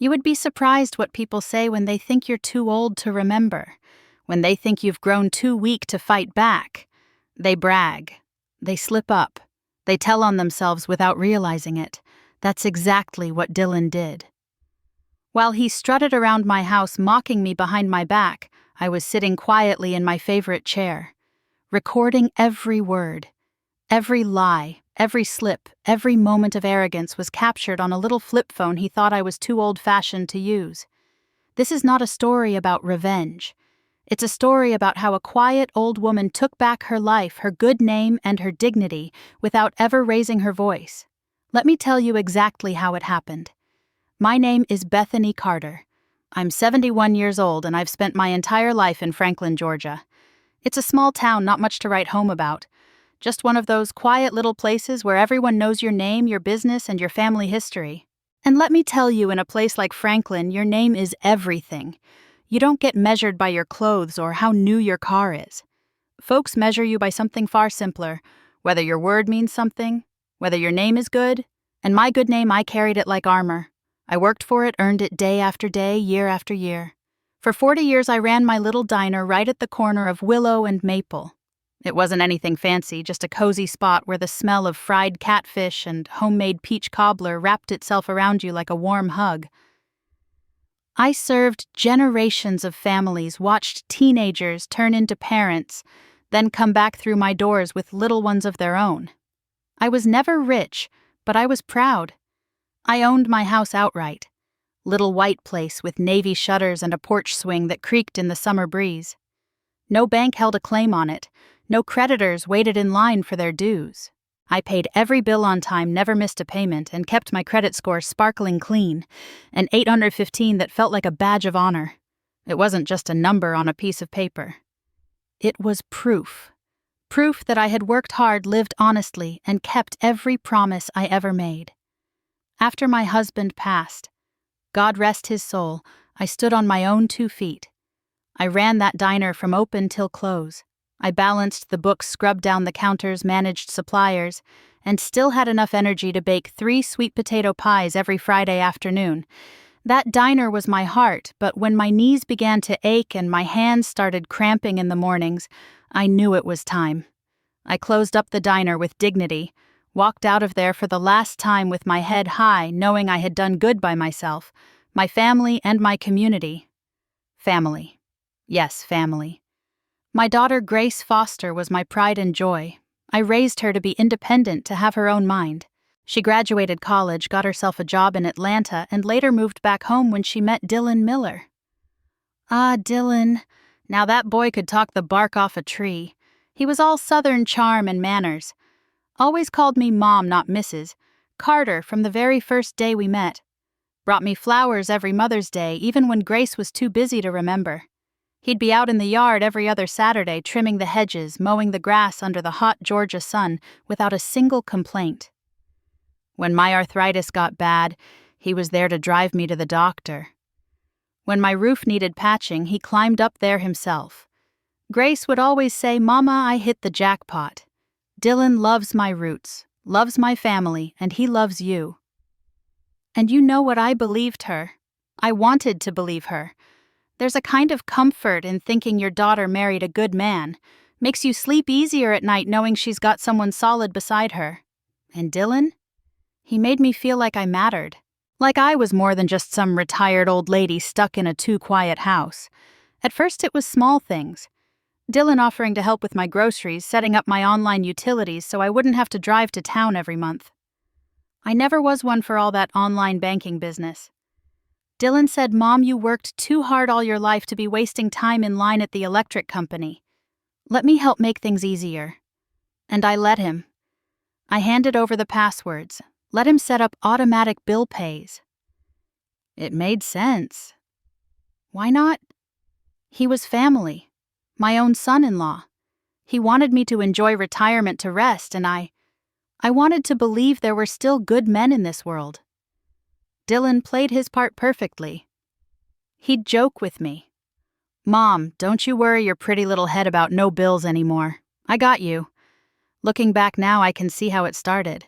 You would be surprised what people say when they think you're too old to remember, when they think you've grown too weak to fight back. They brag. They slip up. They tell on themselves without realizing it. That's exactly what Dylan did. While he strutted around my house mocking me behind my back, I was sitting quietly in my favorite chair, recording every word. Every lie, every slip, every moment of arrogance was captured on a little flip phone he thought I was too old-fashioned to use. This is not a story about revenge. It's a story about how a quiet old woman took back her life, her good name, and her dignity without ever raising her voice. Let me tell you exactly how it happened. My name is Bethany Carter. I'm 71 years old and I've spent my entire life in Franklin, Georgia. It's a small town, not much to write home about. Just one of those quiet little places where everyone knows your name, your business, and your family history. And let me tell you, in a place like Franklin, your name is everything. You don't get measured by your clothes or how new your car is. Folks measure you by something far simpler, whether your word means something, whether your name is good, and my good name, I carried it like armor. I worked for it, earned it day after day, year after year. For 40 years, I ran my little diner right at the corner of Willow and Maple. It wasn't anything fancy, just a cozy spot where the smell of fried catfish and homemade peach cobbler wrapped itself around you like a warm hug. I served generations of families, watched teenagers turn into parents, then come back through my doors with little ones of their own. I was never rich, but I was proud. I owned my house outright. Little white place with navy shutters and a porch swing that creaked in the summer breeze. No bank held a claim on it. No creditors waited in line for their dues. I paid every bill on time, never missed a payment, and kept my credit score sparkling clean, an 815 that felt like a badge of honor. It wasn't just a number on a piece of paper. It was proof. Proof that I had worked hard, lived honestly, and kept every promise I ever made. After my husband passed, God rest his soul, I stood on my own 2 feet. I ran that diner from open till close. I balanced the books, scrubbed down the counters, managed suppliers, and still had enough energy to bake 3 sweet potato pies every Friday afternoon. That diner was my heart, but when my knees began to ache and my hands started cramping in the mornings, I knew it was time. I closed up the diner with dignity, walked out of there for the last time with my head high, knowing I had done good by myself, my family, and my community. Family. Yes, family. My daughter Grace Foster was my pride and joy. I raised her to be independent, to have her own mind. She graduated college, got herself a job in Atlanta, and later moved back home when she met Dylan Miller. Ah, Dylan. Now that boy could talk the bark off a tree. He was all Southern charm and manners. Always called me Mom, not Mrs. Carter from the very first day we met. Brought me flowers every Mother's Day, even when Grace was too busy to remember. He'd be out in the yard every other Saturday, trimming the hedges, mowing the grass under the hot Georgia sun, without a single complaint. When my arthritis got bad, he was there to drive me to the doctor. When my roof needed patching, he climbed up there himself. Grace would always say, "Mama, I hit the jackpot. Dylan loves my roots, loves my family, and he loves you." And you know what? I believed her. I wanted to believe her. There's a kind of comfort in thinking your daughter married a good man. Makes you sleep easier at night knowing she's got someone solid beside her. And Dylan? He made me feel like I mattered. Like I was more than just some retired old lady stuck in a too-quiet house. At first it was small things. Dylan offering to help with my groceries, setting up my online utilities so I wouldn't have to drive to town every month. I never was one for all that online banking business. Dylan said, "Mom, you worked too hard all your life to be wasting time in line at the electric company. Let me help make things easier." And I let him. I handed over the passwords, let him set up automatic bill pays. It made sense. Why not? He was family, my own son-in-law. He wanted me to enjoy retirement, to rest, and I wanted to believe there were still good men in this world. Dylan played his part perfectly. He'd joke with me. "Mom, don't you worry your pretty little head about no bills anymore. I got you." Looking back now, I can see how it started.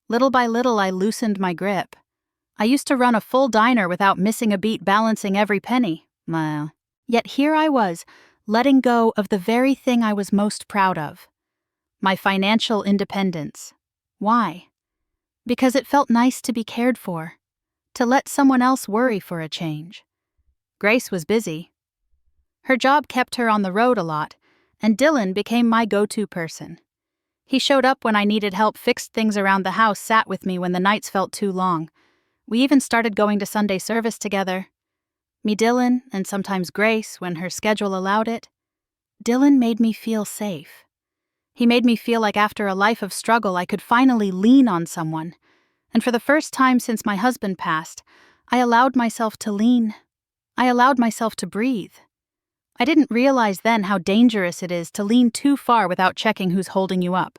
Little by little, I loosened my grip. I used to run a full diner without missing a beat, balancing every penny. Yet here I was, letting go of the very thing I was most proud of. My financial independence. Why? Because it felt nice to be cared for, to let someone else worry for a change. Grace was busy. Her job kept her on the road a lot, and Dylan became my go-to person. He showed up when I needed help, fixed things around the house, sat with me when the nights felt too long. We even started going to Sunday service together. Me, Dylan, and sometimes Grace when her schedule allowed it. Dylan made me feel safe. He made me feel like after a life of struggle I could finally lean on someone. And for the first time since my husband passed, I allowed myself to lean. I allowed myself to breathe. I didn't realize then how dangerous it is to lean too far without checking who's holding you up.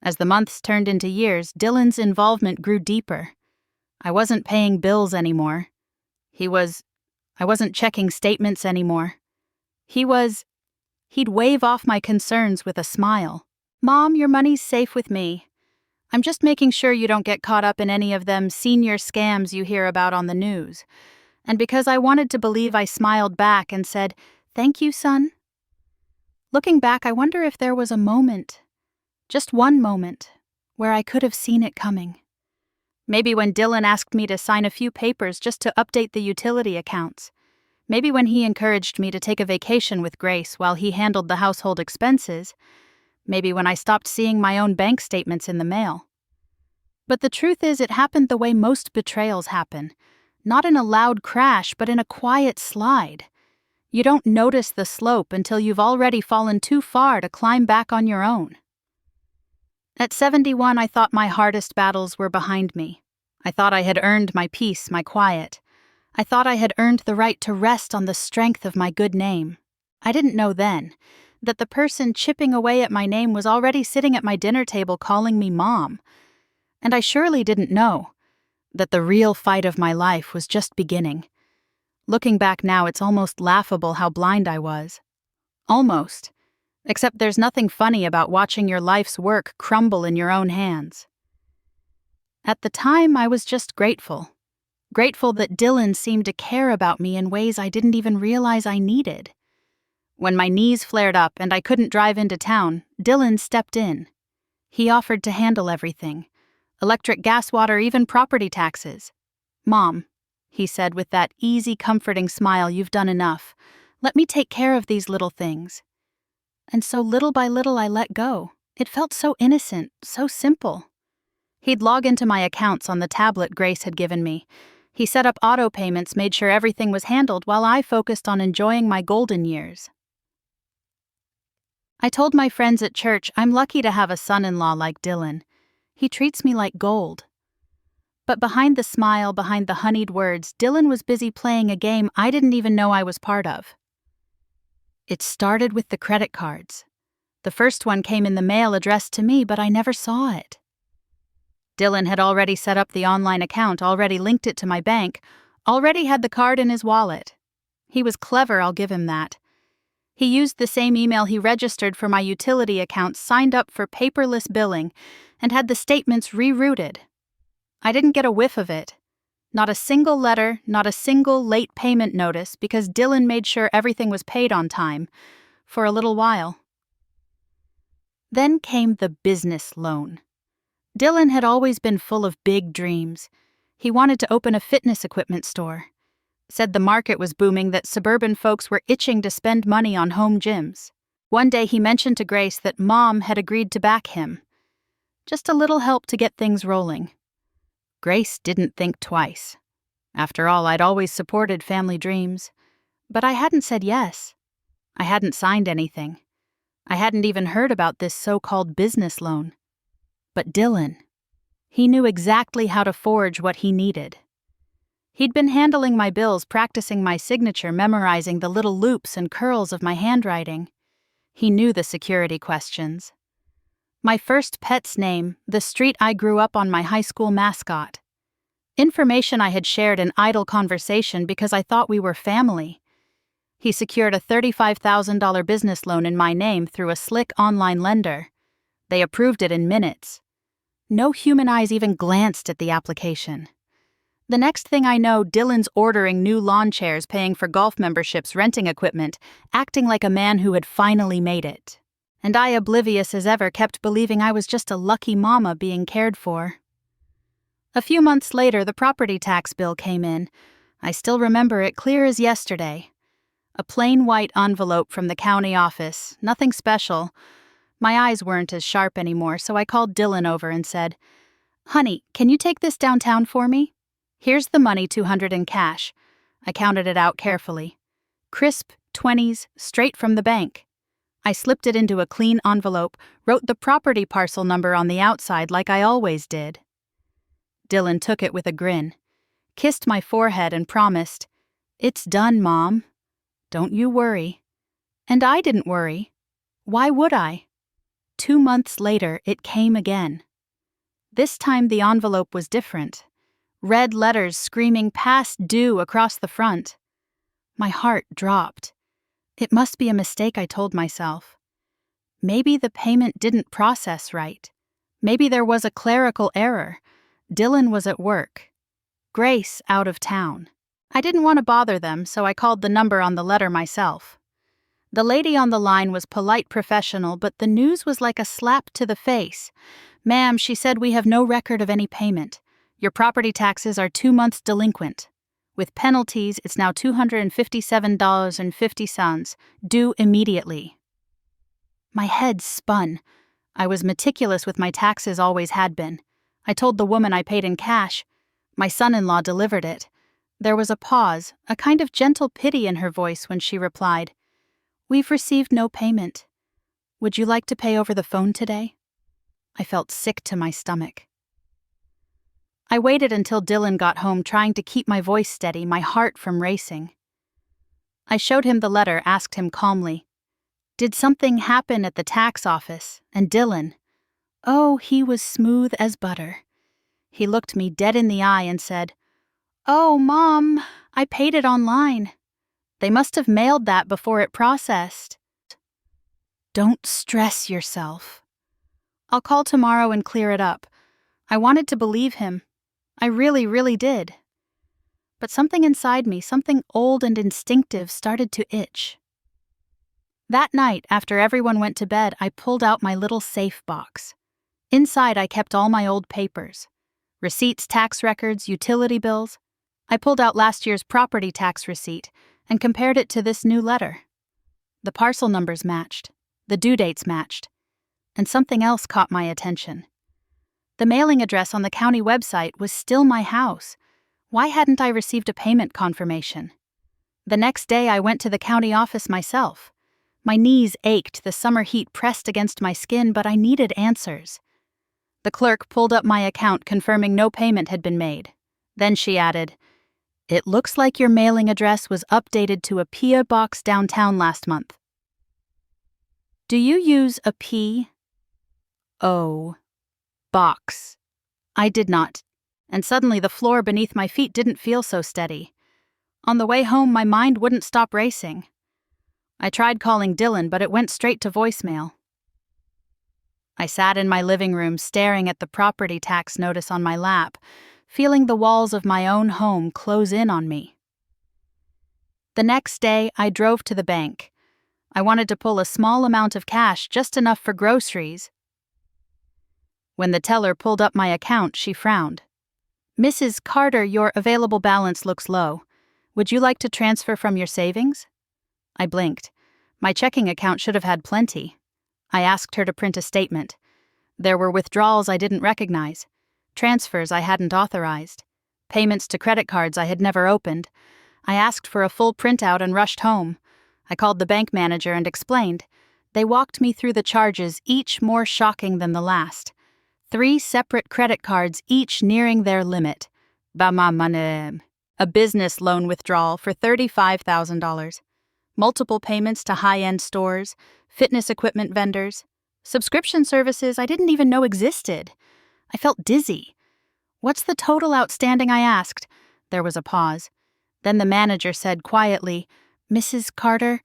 As the months turned into years, Dylan's involvement grew deeper. I wasn't paying bills anymore. I wasn't checking statements anymore. He'd wave off my concerns with a smile. "Mom, your money's safe with me. I'm just making sure you don't get caught up in any of them senior scams you hear about on the news." And because I wanted to believe, I smiled back and said, "Thank you, son." Looking back, I wonder if there was a moment, just one moment, where I could have seen it coming. Maybe when Dylan asked me to sign a few papers just to update the utility accounts. Maybe when he encouraged me to take a vacation with Grace while he handled the household expenses. Maybe when I stopped seeing my own bank statements in the mail. But the truth is, it happened the way most betrayals happen. Not in a loud crash, but in a quiet slide. You don't notice the slope until you've already fallen too far to climb back on your own. At 71, I thought my hardest battles were behind me. I thought I had earned my peace, my quiet. I thought I had earned the right to rest on the strength of my good name. I didn't know then that the person chipping away at my name was already sitting at my dinner table calling me Mom. And I surely didn't know that the real fight of my life was just beginning. Looking back now, it's almost laughable how blind I was. Almost. Except there's nothing funny about watching your life's work crumble in your own hands. At the time, I was just grateful. Grateful that Dylan seemed to care about me in ways I didn't even realize I needed. When my knees flared up and I couldn't drive into town, Dylan stepped in. He offered to handle everything. Electric, gas, water, even property taxes. "Mom," he said with that easy, comforting smile, "you've done enough. Let me take care of these little things." And so little by little I let go. It felt so innocent, so simple. He'd log into my accounts on the tablet Grace had given me. He set up auto payments, made sure everything was handled while I focused on enjoying my golden years. I told my friends at church I'm lucky to have a son-in-law like Dylan. He treats me like gold. But behind the smile, behind the honeyed words, Dylan was busy playing a game I didn't even know I was part of. It started with the credit cards. The first one came in the mail addressed to me, but I never saw it. Dylan had already set up the online account, already linked it to my bank, already had the card in his wallet. He was clever, I'll give him that. He used the same email he registered for my utility account, signed up for paperless billing, and had the statements rerouted. I didn't get a whiff of it. Not a single letter, not a single late payment notice, because Dylan made sure everything was paid on time, for a little while. Then came the business loan. Dylan had always been full of big dreams. He wanted to open a fitness equipment store. Said the market was booming, that suburban folks were itching to spend money on home gyms. One day he mentioned to Grace that Mom had agreed to back him. Just a little help to get things rolling. Grace didn't think twice. After all, I'd always supported family dreams. But I hadn't said yes. I hadn't signed anything. I hadn't even heard about this so-called business loan. But Dylan, he knew exactly how to forge what he needed. He'd been handling my bills, practicing my signature, memorizing the little loops and curls of my handwriting. He knew the security questions. My first pet's name, the street I grew up on, my high school mascot. Information I had shared in idle conversation because I thought we were family. He secured a $35,000 business loan in my name through a slick online lender. They approved it in minutes. No human eyes even glanced at the application. The next thing I know, Dylan's ordering new lawn chairs, paying for golf memberships, renting equipment, acting like a man who had finally made it. And I, oblivious as ever, kept believing I was just a lucky mama being cared for. A few months later, the property tax bill came in. I still remember it clear as yesterday. A plain white envelope from the county office, nothing special. My eyes weren't as sharp anymore, so I called Dylan over and said, "Honey, can you take this downtown for me? Here's the money, $200 in cash." I counted it out carefully. Crisp 20s, straight from the bank. I slipped it into a clean envelope, wrote the property parcel number on the outside like I always did. Dylan took it with a grin, kissed my forehead and promised, "It's done, Mom. Don't you worry." And I didn't worry. Why would I? 2 months later, it came again. This time the envelope was different. Red letters screaming "past due" across the front. My heart dropped. It must be a mistake, I told myself. Maybe the payment didn't process right. Maybe there was a clerical error. Dylan was at work. Grace out of town. I didn't want to bother them, so I called the number on the letter myself. The lady on the line was polite, professional, but the news was like a slap to the face. "Ma'am," she said, "we have no record of any payment. Your property taxes are 2 months delinquent. With penalties, it's now $257.50, due immediately." My head spun. I was meticulous with my taxes, always had been. I told the woman I paid in cash. My son-in-law delivered it. There was a pause, a kind of gentle pity in her voice when she replied, "We've received no payment. Would you like to pay over the phone today?" I felt sick to my stomach. I waited until Dylan got home, trying to keep my voice steady, my heart from racing. I showed him the letter, asked him calmly, "Did something happen at the tax office?" And Dylan, oh, he was smooth as butter. He looked me dead in the eye and said, "Oh, Mom, I paid it online. They must have mailed that before it processed." Don't stress yourself. I'll call tomorrow and clear it up. I wanted to believe him. I really, really did. But something inside me, something old and instinctive, started to itch. That night, after everyone went to bed, I pulled out my little safe box. Inside, I kept all my old papers. Receipts, tax records, utility bills. I pulled out last year's property tax receipt and compared it to this new letter. The parcel numbers matched. The due dates matched. And something else caught my attention. The mailing address on the county website was still my house. Why hadn't I received a payment confirmation? The next day, I went to the county office myself. My knees ached, the summer heat pressed against my skin, but I needed answers. The clerk pulled up my account, confirming no payment had been made. Then she added, "It looks like your mailing address was updated to a P.O. box downtown last month." Do you use a P.O. box? I did not, and suddenly the floor beneath my feet didn't feel so steady. On the way home, my mind wouldn't stop racing. I tried calling Dylan, but it went straight to voicemail. I sat in my living room, staring at the property tax notice on my lap, feeling the walls of my own home close in on me. The next day, I drove to the bank. I wanted to pull a small amount of cash, just enough for groceries. When the teller pulled up my account, she frowned. "Mrs. Carter, your available balance looks low. Would you like to transfer from your savings?" I blinked. My checking account should have had plenty. I asked her to print a statement. There were withdrawals I didn't recognize, transfers I hadn't authorized, payments to credit cards I had never opened. I asked for a full printout and rushed home. I called the bank manager and explained. They walked me through the charges, each more shocking than the last. 3 separate credit cards, each nearing their limit. A business loan withdrawal for $35,000. Multiple payments to high-end stores, fitness equipment vendors, subscription services I didn't even know existed. I felt dizzy. "What's the total outstanding?" I asked. There was a pause. Then the manager said quietly, "Mrs. Carter?"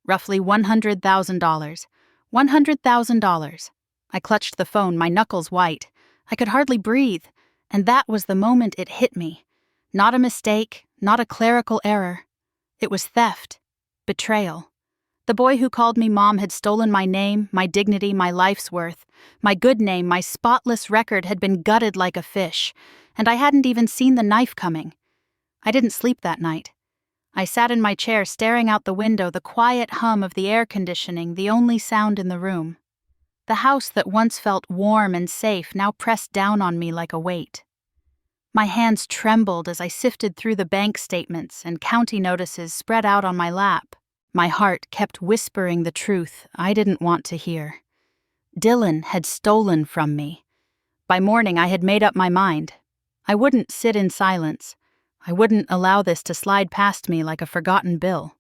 "Roughly $100,000. $100,000. I clutched the phone, my knuckles white. I could hardly breathe, and that was the moment it hit me. Not a mistake, not a clerical error. It was theft, betrayal. The boy who called me mom had stolen my name, my dignity, my life's worth. My good name, my spotless record had been gutted like a fish, and I hadn't even seen the knife coming. I didn't sleep that night. I sat in my chair staring out the window, the quiet hum of the air conditioning, the only sound in the room. The house that once felt warm and safe now pressed down on me like a weight. My hands trembled as I sifted through the bank statements and county notices spread out on my lap. My heart kept whispering the truth I didn't want to hear. Dylan had stolen from me. By morning, I had made up my mind. I wouldn't sit in silence. I wouldn't allow this to slide past me like a forgotten bill.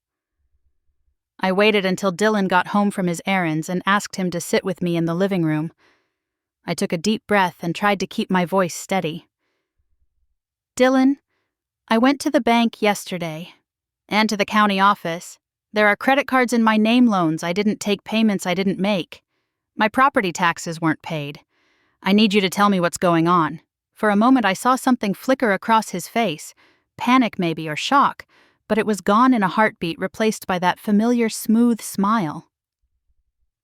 I waited until Dylan got home from his errands and asked him to sit with me in the living room. I took a deep breath and tried to keep my voice steady. Dylan, I went to the bank yesterday, and to the county office. There are credit cards in my name loans. I didn't take payments I didn't make. My property taxes weren't paid. I need you to tell me what's going on. For a moment I saw something flicker across his face, panic maybe or shock, but it was gone in a heartbeat, replaced by that familiar smooth smile.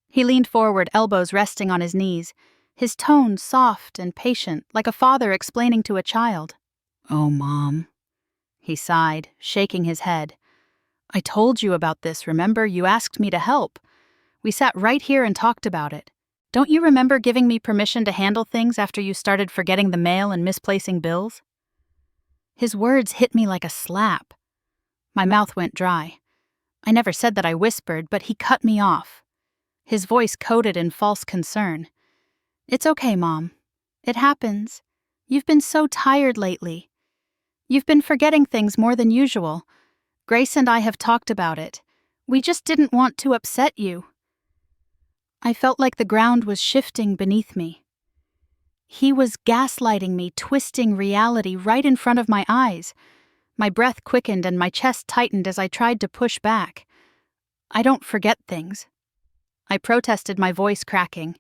He leaned forward, elbows resting on his knees, his tone soft and patient, like a father explaining to a child. "Oh, Mom," he sighed, shaking his head. "I told you about this, remember? You asked me to help. We sat right here and talked about it. Don't you remember giving me permission to handle things after you started forgetting the mail and misplacing bills?" His words hit me like a slap. My mouth went dry. I never said that I whispered, but he cut me off. His voice coated in false concern. "It's okay, Mom. It happens. You've been so tired lately. You've been forgetting things more than usual. Grace and I have talked about it. We just didn't want to upset you." I felt like the ground was shifting beneath me. He was gaslighting me, twisting reality right in front of my eyes. My breath quickened and my chest tightened as I tried to push back. "I don't forget things." I protested, my voice cracking.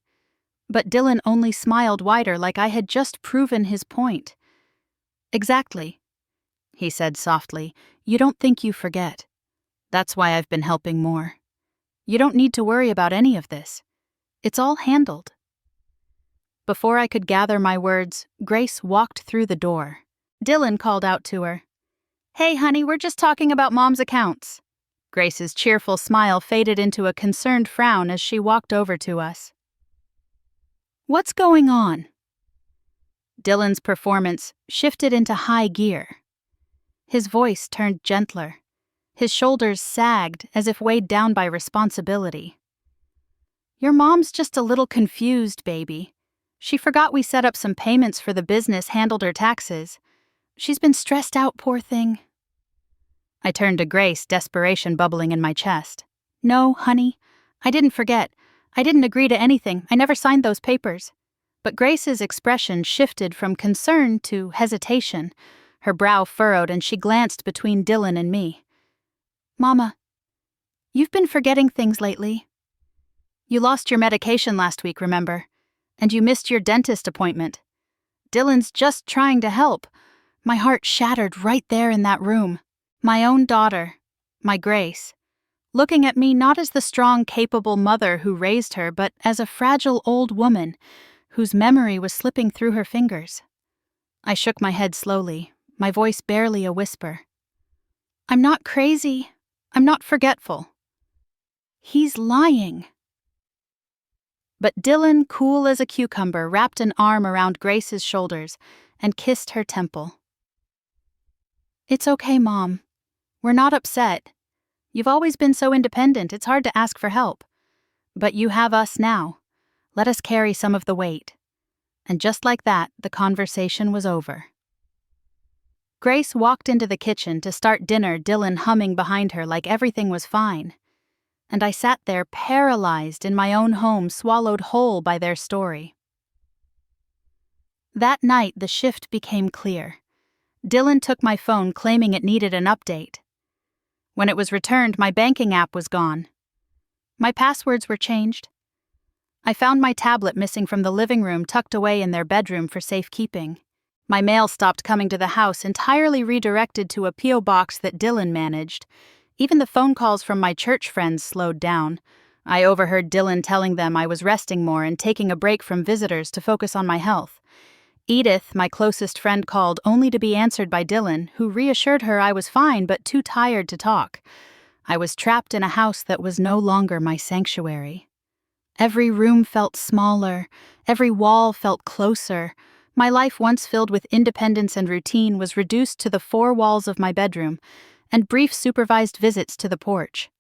But Dylan only smiled wider, like I had just proven his point. "Exactly," he said softly. "You don't think you forget. That's why I've been helping more. You don't need to worry about any of this. It's all handled." Before I could gather my words, Grace walked through the door. Dylan called out to her. "Hey, honey, we're just talking about Mom's accounts." Grace's cheerful smile faded into a concerned frown as she walked over to us. "What's going on?" Dylan's performance shifted into high gear. His voice turned gentler. His shoulders sagged as if weighed down by responsibility. "Your mom's just a little confused, baby. She forgot we set up some payments for the business, handled her taxes. She's been stressed out, poor thing." I turned to Grace, desperation bubbling in my chest. "No, honey, I didn't forget. I didn't agree to anything. I never signed those papers." But Grace's expression shifted from concern to hesitation. Her brow furrowed and she glanced between Dylan and me. "Mama, you've been forgetting things lately. You lost your medication last week, remember? And you missed your dentist appointment. Dylan's just trying to help." My heart shattered right there in that room. My own daughter, my Grace, looking at me not as the strong, capable mother who raised her, but as a fragile old woman whose memory was slipping through her fingers. I shook my head slowly, my voice barely a whisper. "I'm not crazy. I'm not forgetful. He's lying." But Dylan, cool as a cucumber, wrapped an arm around Grace's shoulders and kissed her temple. "It's okay, Mom. We're not upset. You've always been so independent, it's hard to ask for help. But you have us now. Let us carry some of the weight." And just like that, the conversation was over. Grace walked into the kitchen to start dinner, Dylan humming behind her like everything was fine. And I sat there paralyzed in my own home, swallowed whole by their story. That night, the shift became clear. Dylan took my phone, claiming it needed an update. When it was returned, my banking app was gone. My passwords were changed. I found my tablet missing from the living room, tucked away in their bedroom for safekeeping. My mail stopped coming to the house, entirely redirected to a P.O. box that Dylan managed. Even the phone calls from my church friends slowed down. I overheard Dylan telling them I was resting more and taking a break from visitors to focus on my health. Edith, my closest friend, called only to be answered by Dylan, who reassured her I was fine but too tired to talk. I was trapped in a house that was no longer my sanctuary. Every room felt smaller, every wall felt closer. My life, once filled with independence and routine, was reduced to the four walls of my bedroom and brief supervised visits to the porch.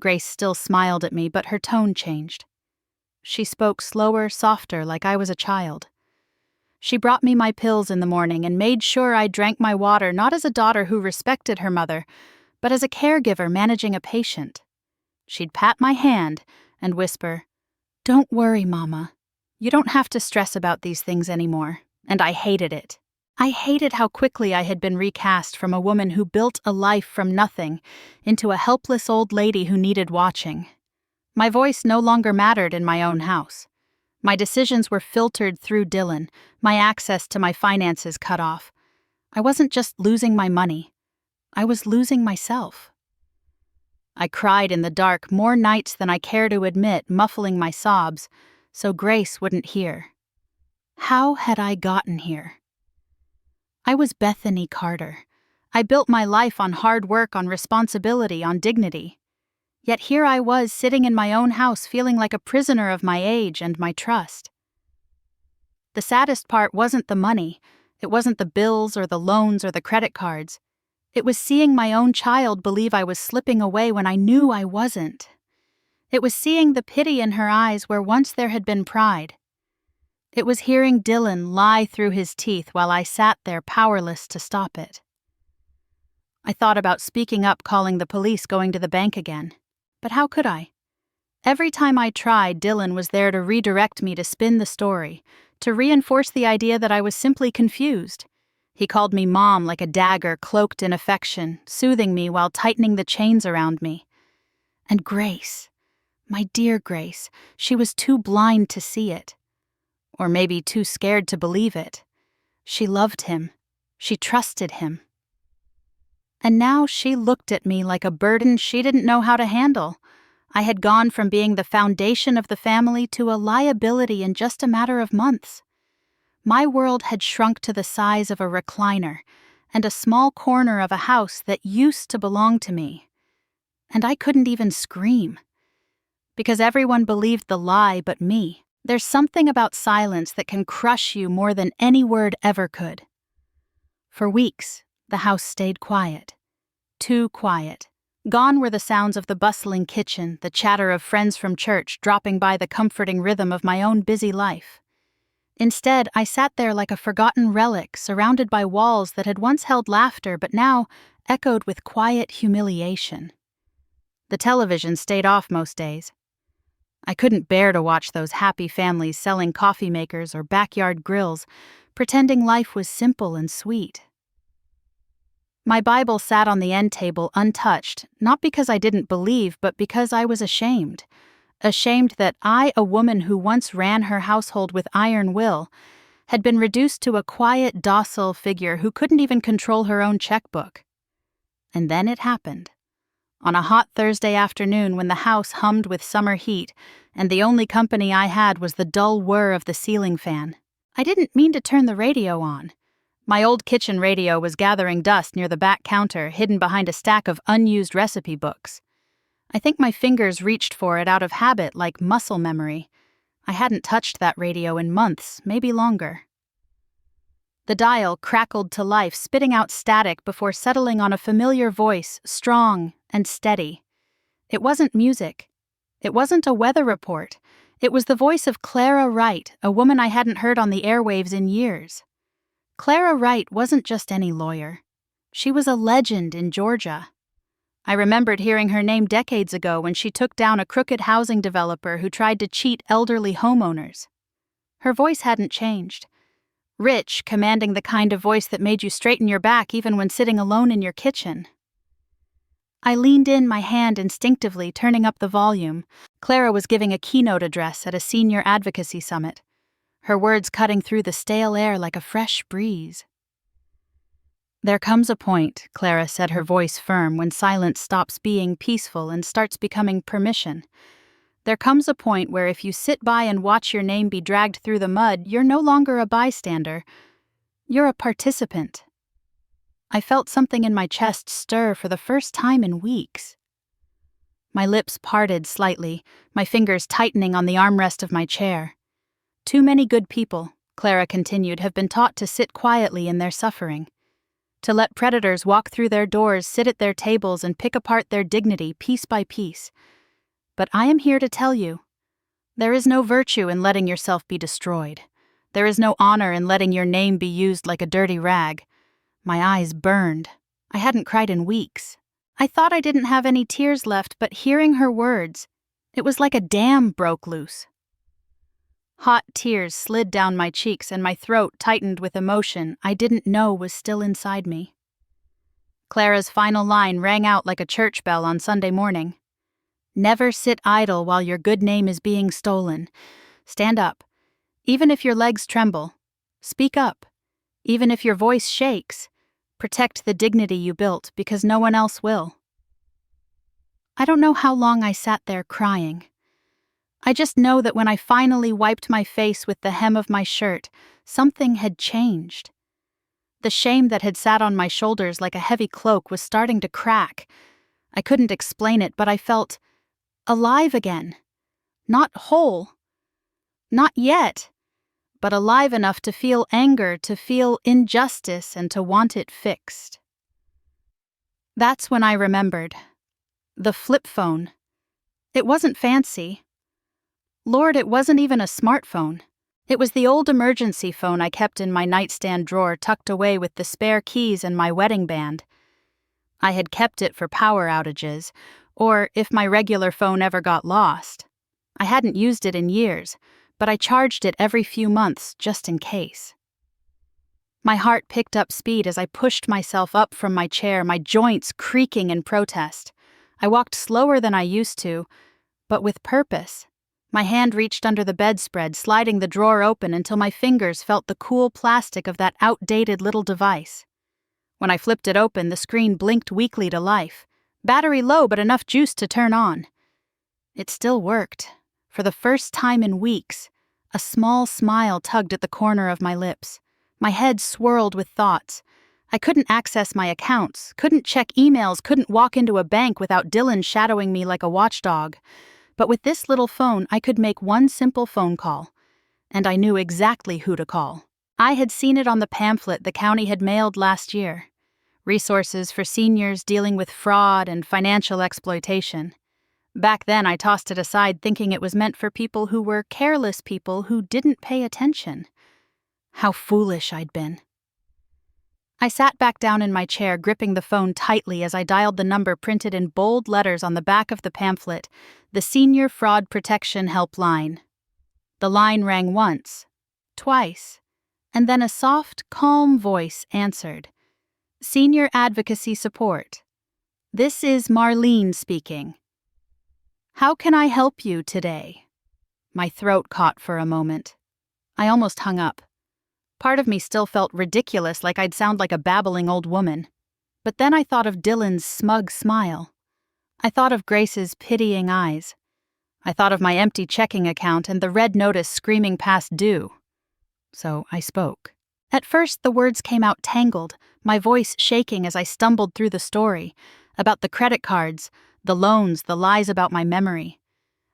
Grace still smiled at me, but her tone changed. She spoke slower, softer, like I was a child. She brought me my pills in the morning and made sure I drank my water not as a daughter who respected her mother, but as a caregiver managing a patient. She'd pat my hand and whisper, "Don't worry, Mama. You don't have to stress about these things anymore." And I hated it. I hated how quickly I had been recast from a woman who built a life from nothing into a helpless old lady who needed watching. My voice no longer mattered in my own house. My decisions were filtered through Dylan, my access to my finances cut off. I wasn't just losing my money. I was losing myself. I cried in the dark more nights than I care to admit, muffling my sobs, so Grace wouldn't hear. How had I gotten here? I was Bethany Carter. I built my life on hard work, on responsibility, on dignity. Yet here I was, sitting in my own house, feeling like a prisoner of my age and my trust. The saddest part wasn't the money. It wasn't the bills or the loans or the credit cards. It was seeing my own child believe I was slipping away when I knew I wasn't. It was seeing the pity in her eyes where once there had been pride. It was hearing Dylan lie through his teeth while I sat there powerless to stop it. I thought about speaking up, calling the police, going to the bank again. But how could I? Every time I tried, Dylan was there to redirect me, to spin the story, to reinforce the idea that I was simply confused. He called me Mom like a dagger cloaked in affection, soothing me while tightening the chains around me. And Grace, my dear Grace, she was too blind to see it. Or maybe too scared to believe it. She loved him. She trusted him. And now she looked at me like a burden she didn't know how to handle. I had gone from being the foundation of the family to a liability in just a matter of months. My world had shrunk to the size of a recliner and a small corner of a house that used to belong to me. And I couldn't even scream. Because everyone believed the lie but me. There's something about silence that can crush you more than any word ever could. For weeks, the house stayed quiet. Too quiet. Gone were the sounds of the bustling kitchen, the chatter of friends from church dropping by, the comforting rhythm of my own busy life. Instead, I sat there like a forgotten relic, surrounded by walls that had once held laughter but now echoed with quiet humiliation. The television stayed off most days. I couldn't bear to watch those happy families selling coffee makers or backyard grills, pretending life was simple and sweet. My Bible sat on the end table untouched, not because I didn't believe, but because I was ashamed. Ashamed that I, a woman who once ran her household with iron will, had been reduced to a quiet, docile figure who couldn't even control her own checkbook. And then it happened. On a hot Thursday afternoon when the house hummed with summer heat and the only company I had was the dull whir of the ceiling fan. I didn't mean to turn the radio on. My old kitchen radio was gathering dust near the back counter, hidden behind a stack of unused recipe books. I think my fingers reached for it out of habit, like muscle memory. I hadn't touched that radio in months, maybe longer. The dial crackled to life, spitting out static before settling on a familiar voice, strong and steady. It wasn't music. It wasn't a weather report. It was the voice of Clara Wright, a woman I hadn't heard on the airwaves in years. Clara Wright wasn't just any lawyer. She was a legend in Georgia. I remembered hearing her name decades ago when she took down a crooked housing developer who tried to cheat elderly homeowners. Her voice hadn't changed. Rich, commanding, the kind of voice that made you straighten your back even when sitting alone in your kitchen. I leaned in, my hand instinctively turning up the volume. Clara was giving a keynote address at a senior advocacy summit. her words cutting through the stale air like a fresh breeze. "There comes a point," Clara said, her voice firm, "when silence stops being peaceful and starts becoming permission. There comes a point where if you sit by and watch your name be dragged through the mud, you're no longer a bystander. You're a participant." I felt something in my chest stir for the first time in weeks. My lips parted slightly, my fingers tightening on the armrest of my chair. "Too many good people," Clara continued, "have been taught to sit quietly in their suffering. To let predators walk through their doors, sit at their tables, and pick apart their dignity piece by piece. But I am here to tell you, there is no virtue in letting yourself be destroyed. There is no honor in letting your name be used like a dirty rag." My eyes burned. I hadn't cried in weeks. I thought I didn't have any tears left, but hearing her words, it was like a dam broke loose. Hot tears slid down my cheeks and my throat tightened with emotion I didn't know was still inside me. Clara's final line rang out like a church bell on Sunday morning. "Never sit idle while your good name is being stolen. Stand up. Even if your legs tremble. Speak up. Even if your voice shakes. Protect the dignity you built, because no one else will." I don't know how long I sat there crying. I just know that when I finally wiped my face with the hem of my shirt, something had changed. The shame that had sat on my shoulders like a heavy cloak was starting to crack. I couldn't explain it, but I felt alive again. Not whole. Not yet. But alive enough to feel anger, to feel injustice, and to want it fixed. That's when I remembered. The flip phone. It wasn't fancy. Lord, it wasn't even a smartphone. It was the old emergency phone I kept in my nightstand drawer, tucked away with the spare keys and my wedding band. I had kept it for power outages, or if my regular phone ever got lost. I hadn't used it in years, but I charged it every few months just in case. My heart picked up speed as I pushed myself up from my chair, my joints creaking in protest. I walked slower than I used to, but with purpose. My hand reached under the bedspread, sliding the drawer open until my fingers felt the cool plastic of that outdated little device. When I flipped it open, the screen blinked weakly to life. Battery low, but enough juice to turn on. It still worked. For the first time in weeks, a small smile tugged at the corner of my lips. My head swirled with thoughts. I couldn't access my accounts, couldn't check emails, couldn't walk into a bank without Dylan shadowing me like a watchdog. But with this little phone, I could make one simple phone call. And I knew exactly who to call. I had seen it on the pamphlet the county had mailed last year. Resources for seniors dealing with fraud and financial exploitation. Back then, I tossed it aside, thinking it was meant for people who were careless people who didn't pay attention. How foolish I'd been. I sat back down in my chair, gripping the phone tightly as I dialed the number printed in bold letters on the back of the pamphlet, the Senior Fraud Protection Helpline. The line rang once, twice, and then a soft, calm voice answered. "Senior Advocacy Support. This is Marlene speaking. How can I help you today?" My throat caught for a moment. I almost hung up. Part of me still felt ridiculous, like I'd sound like a babbling old woman. But then I thought of Dylan's smug smile. I thought of Grace's pitying eyes. I thought of my empty checking account and the red notice screaming past due. So I spoke. At first, the words came out tangled, my voice shaking as I stumbled through the story, about the credit cards, the loans, the lies about my memory,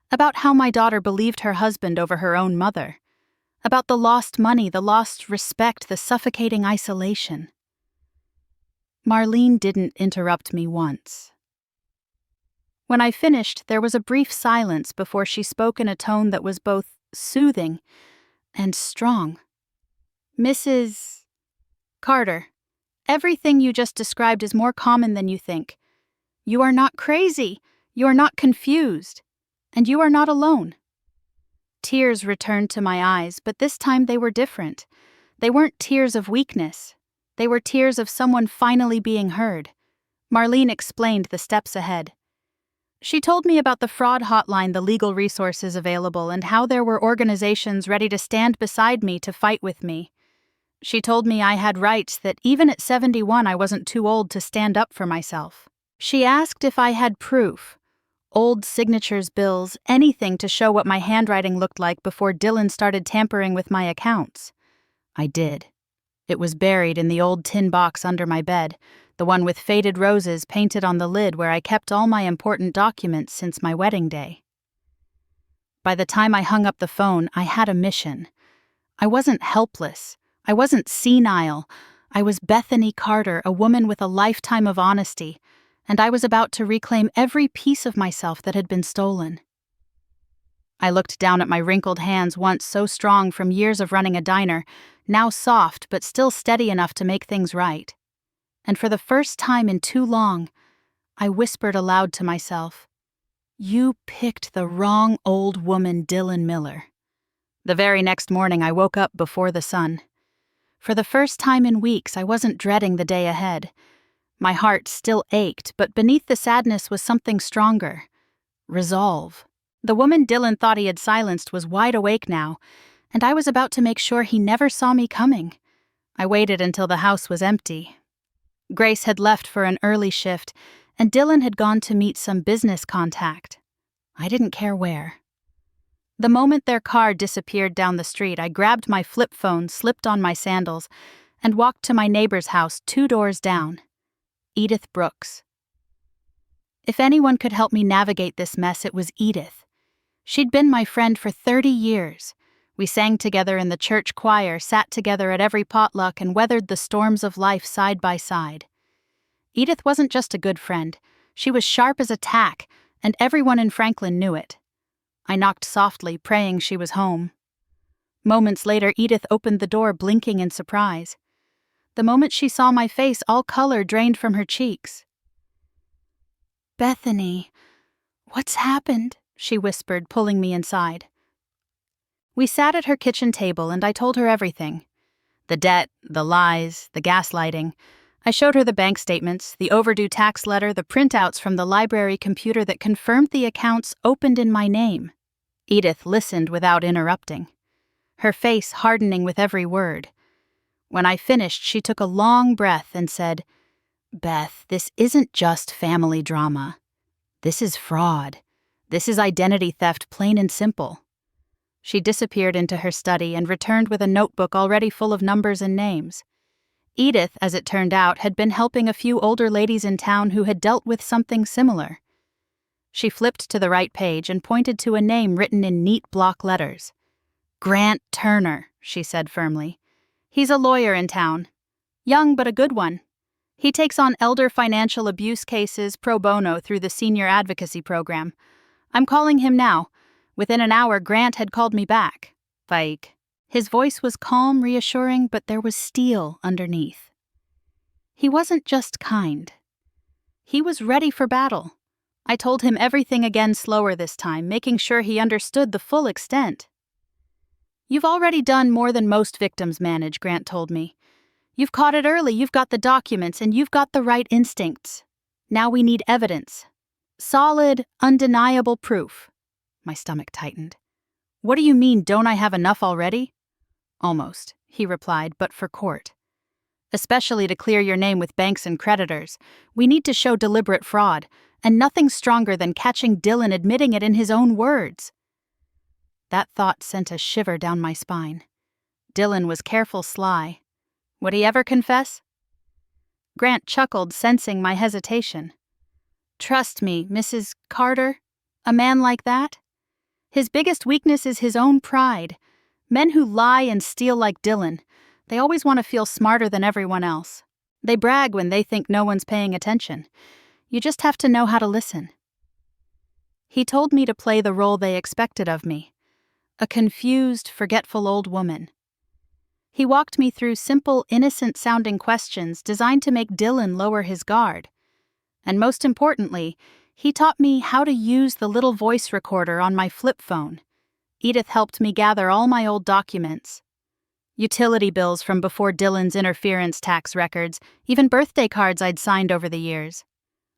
about how my daughter believed her husband over her own mother, about the lost money, the lost respect, the suffocating isolation. Marlene didn't interrupt me once. When I finished, there was a brief silence before she spoke in a tone that was both soothing and strong. "Mrs. Carter, everything you just described is more common than you think. You are not crazy, you are not confused, and you are not alone." Tears returned to my eyes, but this time they were different. They weren't tears of weakness. They were tears of someone finally being heard. Marlene explained the steps ahead. She told me about the fraud hotline, the legal resources available, and how there were organizations ready to stand beside me to fight with me. She told me I had rights, that even at 71 I wasn't too old to stand up for myself. She asked if I had proof. Old signatures, bills, anything to show what my handwriting looked like before Dylan started tampering with my accounts. I did. It was buried in the old tin box under my bed, the one with faded roses painted on the lid where I kept all my important documents since my wedding day. By the time I hung up the phone, I had a mission. I wasn't helpless. I wasn't senile. I was Bethany Carter, a woman with a lifetime of honesty, and I was about to reclaim every piece of myself that had been stolen. I looked down at my wrinkled hands, once so strong from years of running a diner, now soft but still steady enough to make things right. And for the first time in too long, I whispered aloud to myself, "You picked the wrong old woman, Dylan Miller." The very next morning, I woke up before the sun. For the first time in weeks, I wasn't dreading the day ahead. My heart still ached, but beneath the sadness was something stronger. Resolve. The woman Dylan thought he had silenced was wide awake now, and I was about to make sure he never saw me coming. I waited until the house was empty. Grace had left for an early shift, and Dylan had gone to meet some business contact. I didn't care where. The moment their car disappeared down the street, I grabbed my flip phone, slipped on my sandals, and walked to my neighbor's house 2 doors down. Edith Brooks. If anyone could help me navigate this mess, it was Edith. She'd been my friend for 30 years. We sang together in the church choir, sat together at every potluck, and weathered the storms of life side by side. Edith wasn't just a good friend. She was sharp as a tack, and everyone in Franklin knew it. I knocked softly, praying she was home. Moments later, Edith opened the door, blinking in surprise. The moment she saw my face, all color drained from her cheeks. "Bethany, what's happened?" she whispered, pulling me inside. We sat at her kitchen table, and I told her everything. The debt, the lies, the gaslighting. I showed her the bank statements, the overdue tax letter, the printouts from the library computer that confirmed the accounts opened in my name. Edith listened without interrupting, her face hardening with every word. When I finished, she took a long breath and said, "Beth, this isn't just family drama. This is fraud. This is identity theft, plain and simple." She disappeared into her study and returned with a notebook already full of numbers and names. Edith, as it turned out, had been helping a few older ladies in town who had dealt with something similar. She flipped to the right page and pointed to a name written in neat block letters. "Grant Turner," she said firmly. "He's a lawyer in town. Young but a good one. He takes on elder financial abuse cases pro bono through the senior advocacy program. I'm calling him now. Within an hour, Grant had called me back. Like, his voice was calm, reassuring, but there was steel underneath. He wasn't just kind. He was ready for battle. I told him everything again slower this time, making sure he understood the full extent. "You've already done more than most victims manage," Grant told me. "You've caught it early, you've got the documents, and you've got the right instincts. Now we need evidence. Solid, undeniable proof." My stomach tightened. "What do you mean, don't I have enough already?" "Almost," he replied, "but for court. Especially to clear your name with banks and creditors. We need to show deliberate fraud, and nothing stronger than catching Dylan admitting it in his own words." That thought sent a shiver down my spine. Dylan was careful, sly. Would he ever confess? Grant chuckled, sensing my hesitation. "Trust me, Mrs. Carter, a man like that? His biggest weakness is his own pride. Men who lie and steal like Dylan, they always want to feel smarter than everyone else. They brag when they think no one's paying attention. You just have to know how to listen." He told me to play the role they expected of me, a confused, forgetful old woman. He walked me through simple, innocent-sounding questions designed to make Dylan lower his guard. And most importantly, he taught me how to use the little voice recorder on my flip phone. Edith helped me gather all my old documents. Utility bills from before Dylan's interference tax records, even birthday cards I'd signed over the years.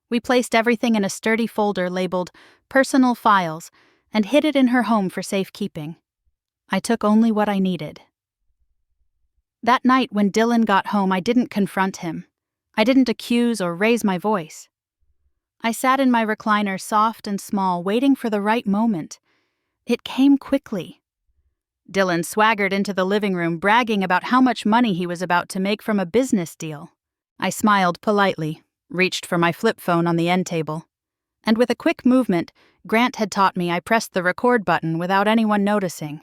We placed everything in a sturdy folder labeled Personal Files and hid it in her home for safekeeping. I took only what I needed. That night when Dylan got home, I didn't confront him. I didn't accuse or raise my voice. I sat in my recliner, soft and small, waiting for the right moment. It came quickly. Dylan swaggered into the living room, bragging about how much money he was about to make from a business deal. I smiled politely, reached for my flip phone on the end table. And with a quick movement, Grant had taught me, I pressed the record button without anyone noticing.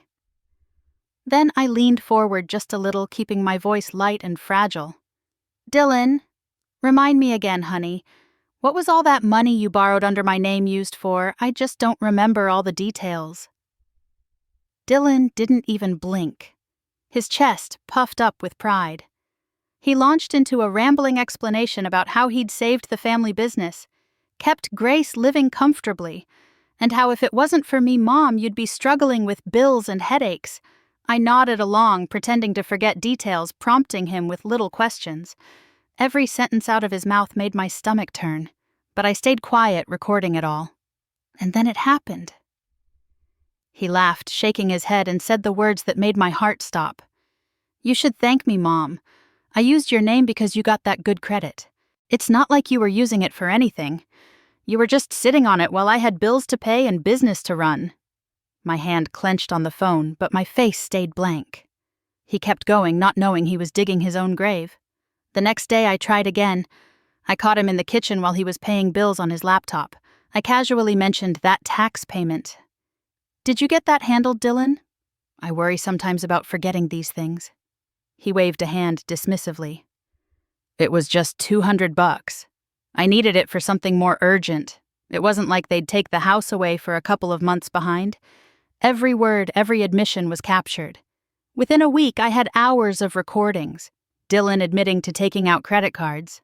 Then I leaned forward just a little, keeping my voice light and fragile. "Dylan, remind me again, honey. What was all that money you borrowed under my name used for? I just don't remember all the details." Dylan didn't even blink. His chest puffed up with pride. He launched into a rambling explanation about how he'd saved the family business, kept Grace living comfortably, and how if it wasn't for me, Mom, you'd be struggling with bills and headaches. I nodded along, pretending to forget details, prompting him with little questions. Every sentence out of his mouth made my stomach turn, but I stayed quiet, recording it all. And then it happened. He laughed, shaking his head, and said the words that made my heart stop. "You should thank me, Mom. I used your name because you got that good credit. It's not like you were using it for anything. You were just sitting on it while I had bills to pay and business to run." My hand clenched on the phone, but my face stayed blank. He kept going, not knowing he was digging his own grave. The next day I tried again. I caught him in the kitchen while he was paying bills on his laptop. I casually mentioned that tax payment. "Did you get that handled, Dylan?" I worry sometimes about forgetting these things. He waved a hand dismissively. "It was just $200. I needed it for something more urgent. It wasn't like they'd take the house away for a couple of months behind." Every word, every admission was captured. Within a week, I had hours of recordings. Dylan admitting to taking out credit cards.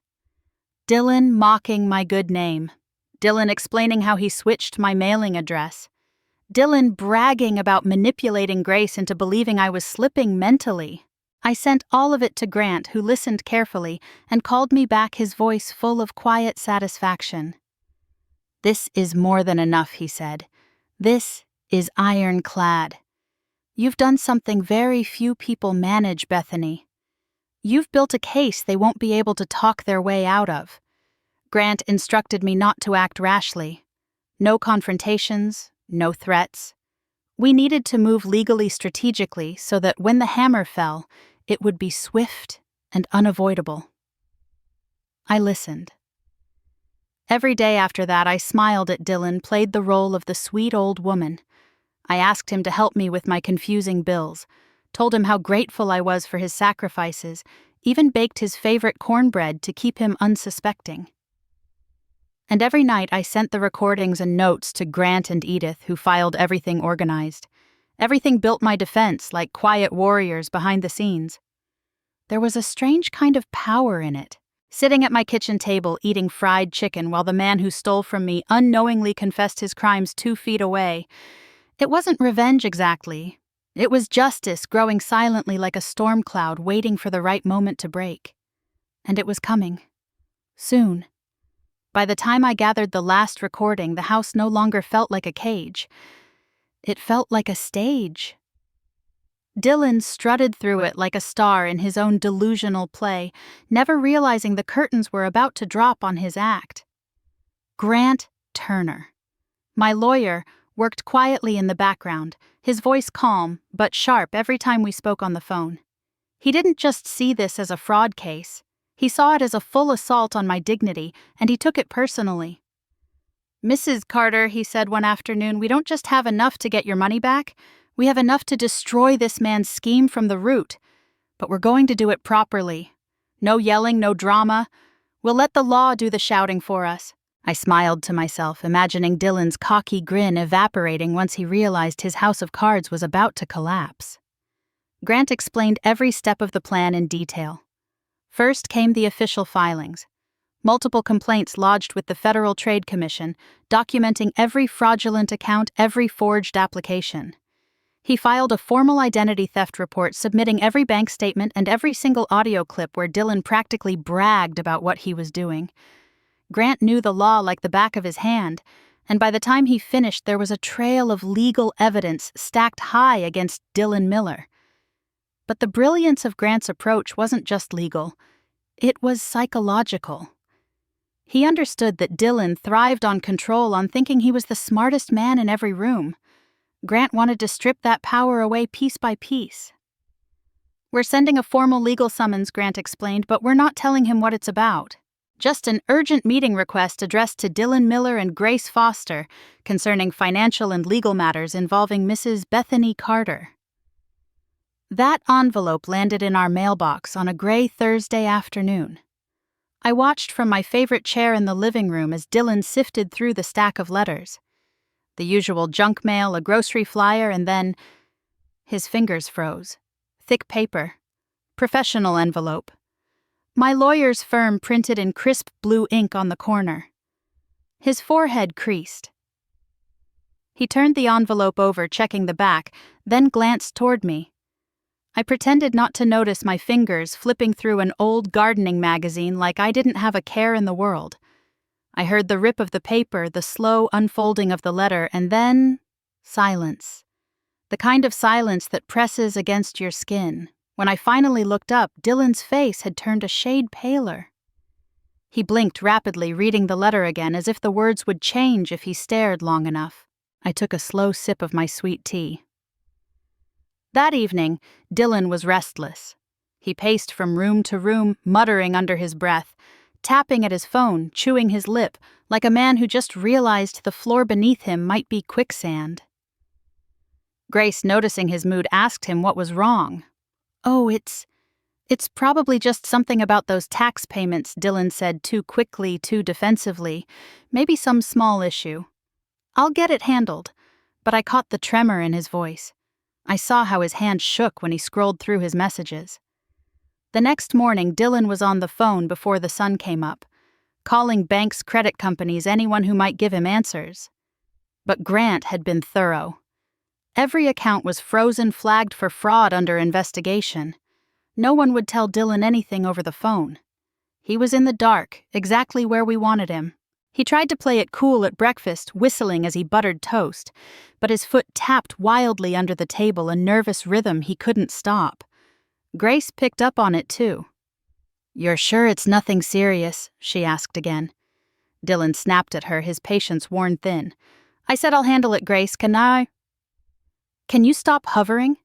Dylan mocking my good name. Dylan explaining how he switched my mailing address. Dylan bragging about manipulating Grace into believing I was slipping mentally. I sent all of it to Grant, who listened carefully and called me back, his voice full of quiet satisfaction. "This is more than enough," he said. "This is ironclad. You've done something very few people manage, Bethany. You've built a case they won't be able to talk their way out of." Grant instructed me not to act rashly. No confrontations, no threats. We needed to move legally strategically so that when the hammer fell, it would be swift and unavoidable. I listened. Every day after that, I smiled at Dylan, played the role of the sweet old woman. I asked him to help me with my confusing bills, told him how grateful I was for his sacrifices, even baked his favorite cornbread to keep him unsuspecting. And every night I sent the recordings and notes to Grant and Edith, who filed everything organized. Everything built my defense like quiet warriors behind the scenes. There was a strange kind of power in it. Sitting at my kitchen table eating fried chicken while the man who stole from me unknowingly confessed his crimes 2 feet away. It wasn't revenge exactly. It was justice growing silently like a storm cloud, waiting for the right moment to break. And it was coming. Soon. By the time I gathered the last recording, the house no longer felt like a cage. It felt like a stage. Dylan strutted through it like a star in his own delusional play, never realizing the curtains were about to drop on his act. Grant Turner, my lawyer, worked quietly in the background, his voice calm but sharp every time we spoke on the phone. He didn't just see this as a fraud case. He saw it as a full assault on my dignity, and he took it personally. "Mrs. Carter," he said one afternoon, "we don't just have enough to get your money back. We have enough to destroy this man's scheme from the root. But we're going to do it properly. No yelling, no drama. We'll let the law do the shouting for us." I smiled to myself, imagining Dylan's cocky grin evaporating once he realized his house of cards was about to collapse. Grant explained every step of the plan in detail. First came the official filings. Multiple complaints lodged with the Federal Trade Commission, documenting every fraudulent account, every forged application. He filed a formal identity theft report, submitting every bank statement and every single audio clip where Dylan practically bragged about what he was doing. Grant knew the law like the back of his hand, and by the time he finished there was a trail of legal evidence stacked high against Dylan Miller. But the brilliance of Grant's approach wasn't just legal, it was psychological. He understood that Dylan thrived on control, on thinking he was the smartest man in every room. Grant wanted to strip that power away piece by piece. "We're sending a formal legal summons," Grant explained, "but we're not telling him what it's about. Just an urgent meeting request addressed to Dylan Miller and Grace Foster concerning financial and legal matters involving Mrs. Bethany Carter." That envelope landed in our mailbox on a gray Thursday afternoon. I watched from my favorite chair in the living room as Dylan sifted through the stack of letters. The usual junk mail, a grocery flyer, and then his fingers froze. Thick paper. Professional envelope. My lawyer's firm printed in crisp blue ink on the corner. His forehead creased. He turned the envelope over, checking the back, then glanced toward me. I pretended not to notice my fingers flipping through an old gardening magazine like I didn't have a care in the world. I heard the rip of the paper, the slow unfolding of the letter, and then silence. The kind of silence that presses against your skin. When I finally looked up, Dylan's face had turned a shade paler. He blinked rapidly, reading the letter again, as if the words would change if he stared long enough. I took a slow sip of my sweet tea. That evening, Dylan was restless. He paced from room to room, muttering under his breath, tapping at his phone, chewing his lip, like a man who just realized the floor beneath him might be quicksand. Grace, noticing his mood, asked him what was wrong. "Oh, it's probably just something about those tax payments," Dylan said, too quickly, too defensively. "Maybe some small issue. I'll get it handled." But I caught the tremor in his voice. I saw how his hand shook when he scrolled through his messages. The next morning, Dylan was on the phone before the sun came up, calling banks, credit companies, anyone who might give him answers. But Grant had been thorough. Every account was frozen, flagged for fraud under investigation. No one would tell Dylan anything over the phone. He was in the dark, exactly where we wanted him. He tried to play it cool at breakfast, whistling as he buttered toast, but his foot tapped wildly under the table, a nervous rhythm he couldn't stop. Grace picked up on it too. "You're sure it's nothing serious?" she asked again. Dylan snapped at her, his patience worn thin. "I said I'll handle it, Grace. Can you stop hovering?"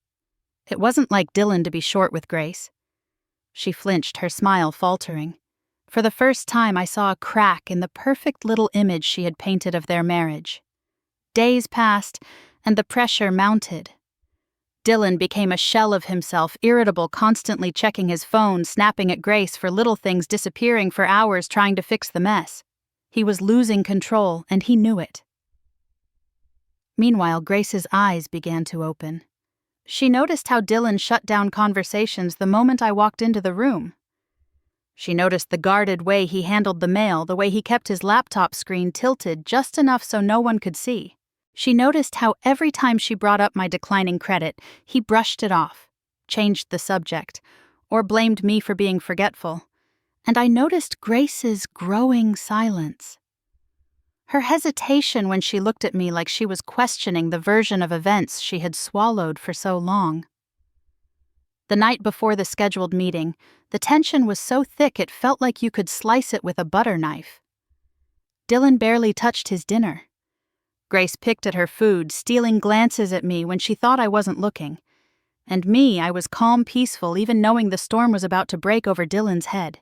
It wasn't like Dylan to be short with Grace. She flinched, her smile faltering. For the first time, I saw a crack in the perfect little image she had painted of their marriage. Days passed, and the pressure mounted. Dylan became a shell of himself, irritable, constantly checking his phone, snapping at Grace for little things, disappearing for hours trying to fix the mess. He was losing control, and he knew it. Meanwhile, Grace's eyes began to open. She noticed how Dylan shut down conversations the moment I walked into the room. She noticed the guarded way he handled the mail, the way he kept his laptop screen tilted just enough so no one could see. She noticed how every time she brought up my declining credit, he brushed it off, changed the subject, or blamed me for being forgetful. And I noticed Grace's growing silence. Her hesitation when she looked at me like she was questioning the version of events she had swallowed for so long. The night before the scheduled meeting, the tension was so thick it felt like you could slice it with a butter knife. Dylan barely touched his dinner. Grace picked at her food, stealing glances at me when she thought I wasn't looking. And me, I was calm, peaceful, even knowing the storm was about to break over Dylan's head.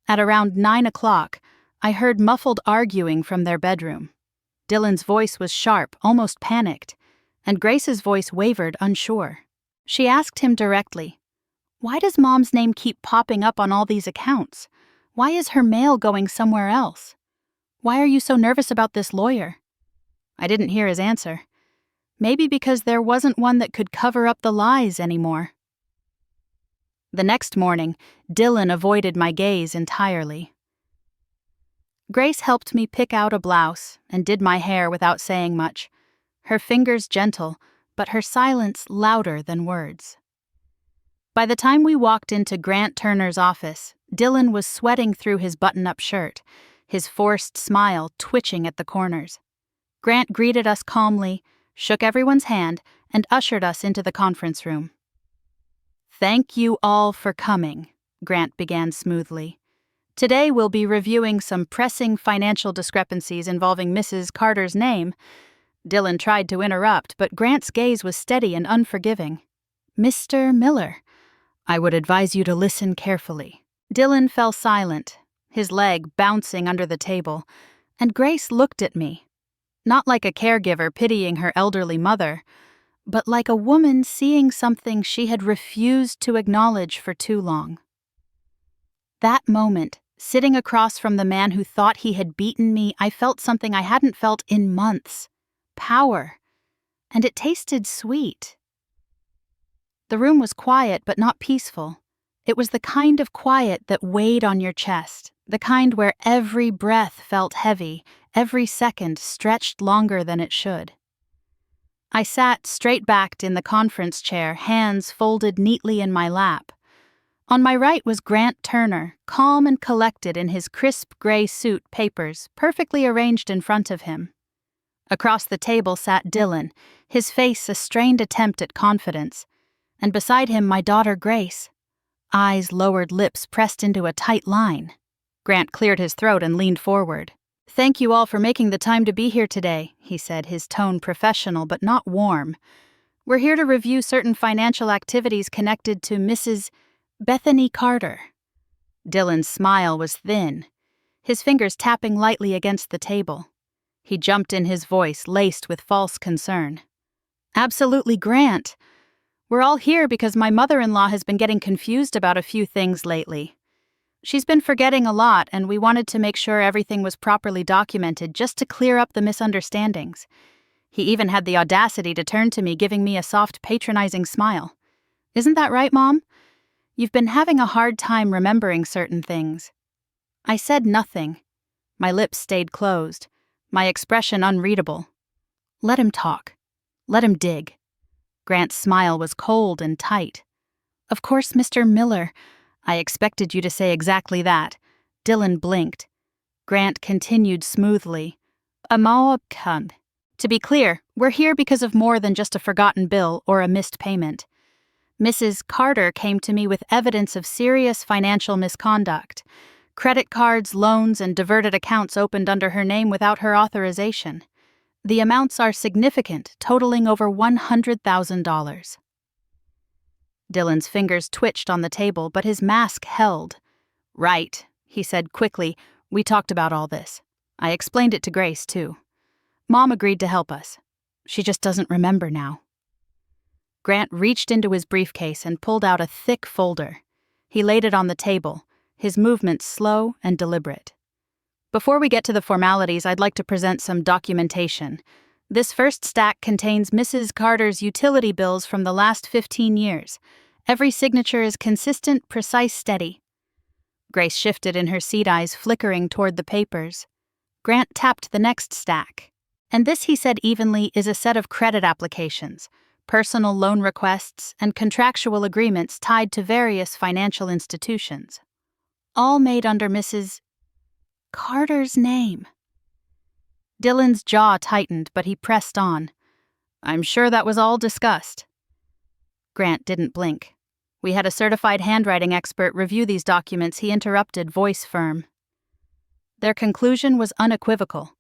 At around 9 o'clock, I heard muffled arguing from their bedroom. Dylan's voice was sharp, almost panicked, and Grace's voice wavered, unsure. She asked him directly, "Why does Mom's name keep popping up on all these accounts? Why is her mail going somewhere else? Why are you so nervous about this lawyer?" I didn't hear his answer. Maybe because there wasn't one that could cover up the lies anymore. The next morning, Dylan avoided my gaze entirely. Grace helped me pick out a blouse and did my hair without saying much, her fingers gentle, but her silence louder than words. By the time we walked into Grant Turner's office, Dylan was sweating through his button-up shirt, his forced smile twitching at the corners. Grant greeted us calmly, shook everyone's hand, and ushered us into the conference room. "Thank you all for coming," Grant began smoothly. "Today we'll be reviewing some pressing financial discrepancies involving Mrs. Carter's name." Dylan tried to interrupt, but Grant's gaze was steady and unforgiving. "Mr. Miller, I would advise you to listen carefully." Dylan fell silent, his leg bouncing under the table, and Grace looked at me, not like a caregiver pitying her elderly mother, but like a woman seeing something she had refused to acknowledge for too long. That moment, sitting across from the man who thought he had beaten me, I felt something I hadn't felt in months. Power. And it tasted sweet. The room was quiet but not peaceful. It was the kind of quiet that weighed on your chest, the kind where every breath felt heavy, every second stretched longer than it should. I sat straight-backed in the conference chair, hands folded neatly in my lap. On my right was Grant Turner, calm and collected in his crisp gray suit, papers perfectly arranged in front of him. Across the table sat Dylan, his face a strained attempt at confidence, and beside him my daughter Grace, eyes lowered, lips pressed into a tight line. Grant cleared his throat and leaned forward. "Thank you all for making the time to be here today," he said, his tone professional but not warm. "We're here to review certain financial activities connected to Mrs. Bethany Carter." Dylan's smile was thin, his fingers tapping lightly against the table. He jumped in, his voice laced with false concern. "Absolutely, Grant. We're all here because my mother-in-law has been getting confused about a few things lately. She's been forgetting a lot, and we wanted to make sure everything was properly documented just to clear up the misunderstandings." He even had the audacity to turn to me, giving me a soft, patronizing smile. "Isn't that right, Mom? You've been having a hard time remembering certain things." I said nothing. My lips stayed closed, my expression unreadable. Let him talk. Let him dig. Grant's smile was cold and tight. "Of course, Mr. Miller. I expected you to say exactly that." Dylan blinked. Grant continued smoothly. "To be clear, we're here because of more than just a forgotten bill or a missed payment. Mrs. Carter came to me with evidence of serious financial misconduct. Credit cards, loans, and diverted accounts opened under her name without her authorization. The amounts are significant, totaling over $100,000. Dylan's fingers twitched on the table, but his mask held. "Right," he said quickly. "We talked about all this. I explained it to Grace, too. Mom agreed to help us. She just doesn't remember now." Grant reached into his briefcase and pulled out a thick folder. He laid it on the table, his movements slow and deliberate. "Before we get to the formalities, I'd like to present some documentation. This first stack contains Mrs. Carter's utility bills from the last 15 years. Every signature is consistent, precise, steady." Grace shifted in her seat, eyes flickering toward the papers. Grant tapped the next stack. "And this," he said evenly, "is a set of credit applications, personal loan requests, and contractual agreements tied to various financial institutions. All made under Mrs. Carter's name." Dylan's jaw tightened, but he pressed on. "I'm sure that was all discussed." Grant didn't blink. "We had a certified handwriting expert review these documents," he interrupted, voice firm. Their conclusion was unequivocal.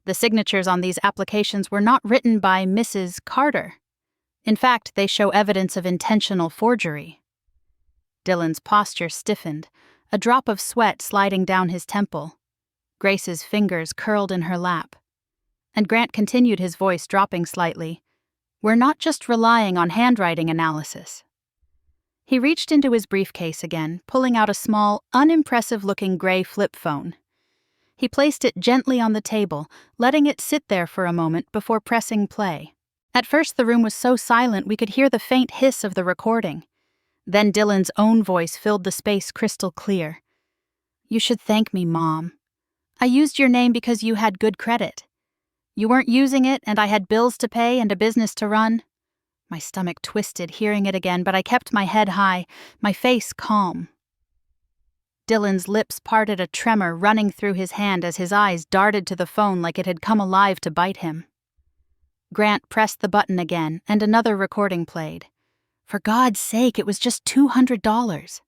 The signatures on these applications were not written by Mrs. Carter. In fact, they show evidence of intentional forgery. Dylan's posture stiffened, a drop of sweat sliding down his temple. Grace's fingers curled in her lap. And Grant continued, his voice dropping slightly. "We're not just relying on handwriting analysis." He reached into his briefcase again, pulling out a small, unimpressive-looking gray flip phone. He placed it gently on the table, letting it sit there for a moment before pressing play. At first the room was so silent we could hear the faint hiss of the recording. Then Dylan's own voice filled the space crystal clear. "You should thank me, Mom. I used your name because you had good credit. You weren't using it, and I had bills to pay and a business to run." My stomach twisted hearing it again, but I kept my head high, my face calm. Dylan's lips parted, a tremor running through his hand as his eyes darted to the phone like it had come alive to bite him. Grant pressed the button again, and another recording played. For God's sake, it was just $200.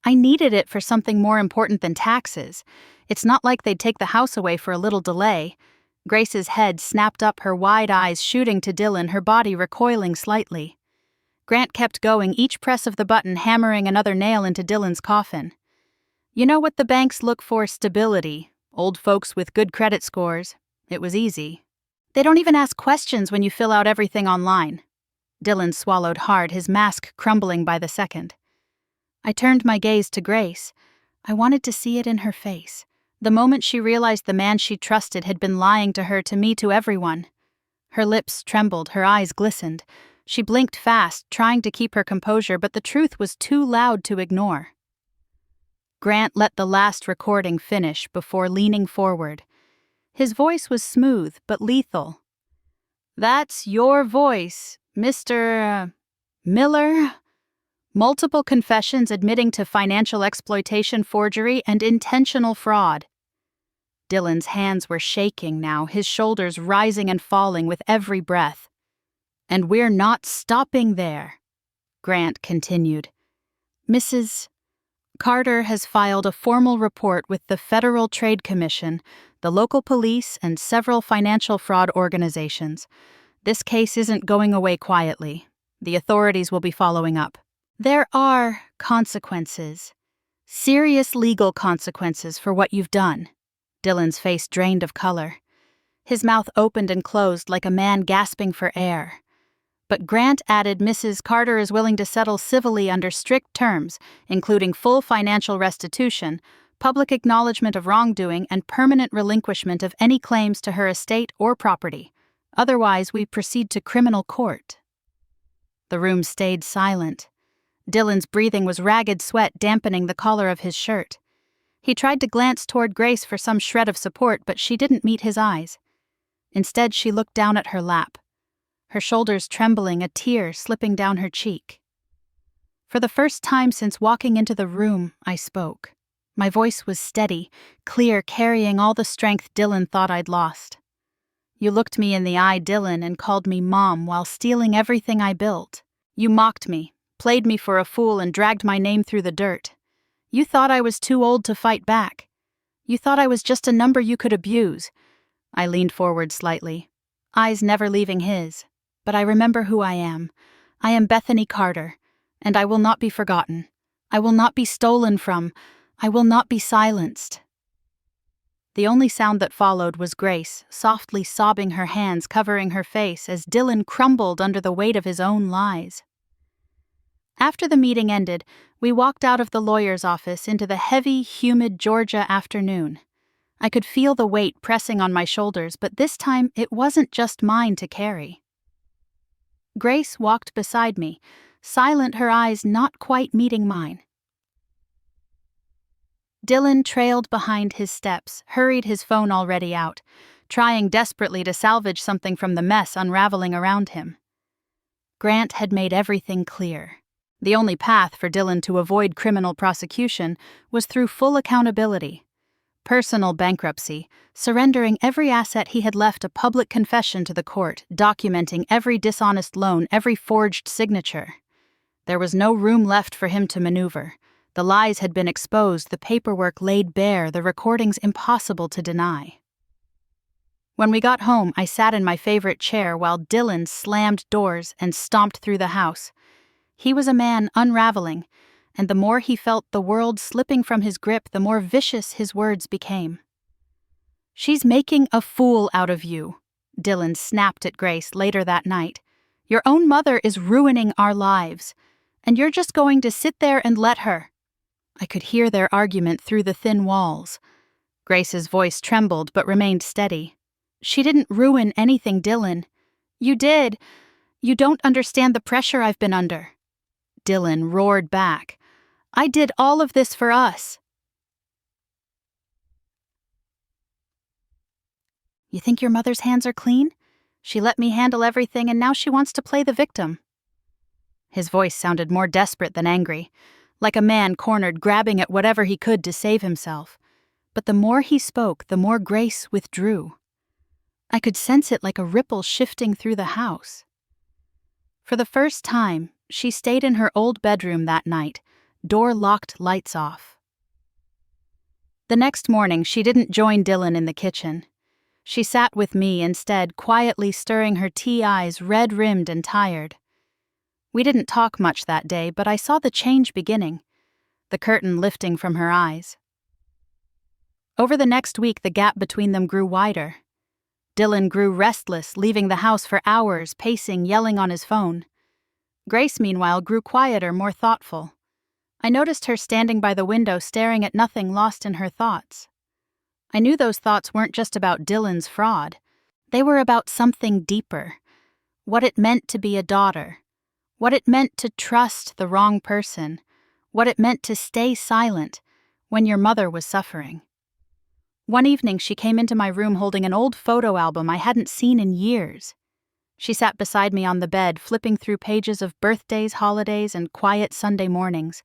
I needed it for something more important than taxes. It's not like they'd take the house away for a little delay. Grace's head snapped up, her wide eyes shooting to Dylan, her body recoiling slightly. Grant kept going, each press of the button hammering another nail into Dylan's coffin. You know what the banks look for? Stability. Old folks with good credit scores. It was easy. They don't even ask questions when you fill out everything online. Dylan swallowed hard, his mask crumbling by the second. I turned my gaze to Grace. I wanted to see it in her face. The moment she realized the man she trusted had been lying to her, to me, to everyone. Her lips trembled, her eyes glistened. She blinked fast, trying to keep her composure, but the truth was too loud to ignore. Grant let the last recording finish before leaning forward. His voice was smooth but lethal. "That's your voice, Mr. Miller? Multiple confessions admitting to financial exploitation, forgery, and intentional fraud." Dylan's hands were shaking now, his shoulders rising and falling with every breath. "And we're not stopping there," Grant continued. "Mrs. Carter has filed a formal report with the Federal Trade Commission, the local police, and several financial fraud organizations. This case isn't going away quietly. The authorities will be following up. There are consequences, serious legal consequences for what you've done." Dylan's face drained of color. His mouth opened and closed like a man gasping for air. But Grant added, "Mrs. Carter is willing to settle civilly under strict terms, including full financial restitution, public acknowledgement of wrongdoing, and permanent relinquishment of any claims to her estate or property. Otherwise, we proceed to criminal court." The room stayed silent. Dylan's breathing was ragged sweat dampening the collar of his shirt. He tried to glance toward Grace for some shred of support, but she didn't meet his eyes. Instead, she looked down at her lap, her shoulders trembling, a tear slipping down her cheek. For the first time since walking into the room, I spoke. My voice was steady, clear, carrying all the strength Dylan thought I'd lost. "You looked me in the eye, Dylan, and called me Mom while stealing everything I built. You mocked me, played me for a fool, and dragged my name through the dirt. You thought I was too old to fight back. You thought I was just a number you could abuse." I leaned forward slightly, eyes never leaving his. "But I remember who I am. I am Bethany Carter, and I will not be forgotten. I will not be stolen from. I will not be silenced." The only sound that followed was Grace, softly sobbing, her hands covering her face as Dylan crumbled under the weight of his own lies. After the meeting ended, we walked out of the lawyer's office into the heavy, humid Georgia afternoon. I could feel the weight pressing on my shoulders, but this time it wasn't just mine to carry. Grace walked beside me, silent, her eyes not quite meeting mine. Dylan trailed behind his steps, hurried, his phone already out, trying desperately to salvage something from the mess unraveling around him. Grant had made everything clear. The only path for Dylan to avoid criminal prosecution was through full accountability. Personal bankruptcy, surrendering every asset he had left, a public confession to the court, documenting every dishonest loan, every forged signature. There was no room left for him to maneuver. The lies had been exposed, the paperwork laid bare, the recordings impossible to deny. When we got home, I sat in my favorite chair while Dylan slammed doors and stomped through the house. He was a man unraveling, and the more he felt the world slipping from his grip, the more vicious his words became. "She's making a fool out of you," Dylan snapped at Grace later that night. "Your own mother is ruining our lives, and you're just going to sit there and let her." I could hear their argument through the thin walls. Grace's voice trembled but remained steady. "She didn't ruin anything, Dylan. You did. You don't understand the pressure I've been under." Dylan roared back. "I did all of this for us." "You think your mother's hands are clean? She let me handle everything, and now she wants to play the victim." His voice sounded more desperate than angry. like a man cornered grabbing at whatever he could to save himself. But the more he spoke, the more Grace withdrew. I could sense it like a ripple shifting through the house. For the first time, she stayed in her old bedroom that night, door locked, lights off. The next morning, she didn't join Dylan in the kitchen. She sat with me instead, quietly stirring her tea eyes, red-rimmed and tired. We didn't talk much that day, but I saw the change beginning, the curtain lifting from her eyes. Over the next week, the gap between them grew wider. Dylan grew restless, leaving the house for hours, pacing, yelling on his phone. Grace, meanwhile, grew quieter, more thoughtful. I noticed her standing by the window, staring at nothing, lost in her thoughts. I knew those thoughts weren't just about Dylan's fraud. They were about something deeper. What it meant to be a daughter. What it meant to trust the wrong person. What it meant to stay silent when your mother was suffering. One evening, she came into my room holding an old photo album I hadn't seen in years. She sat beside me on the bed, flipping through pages of birthdays, holidays, and quiet Sunday mornings.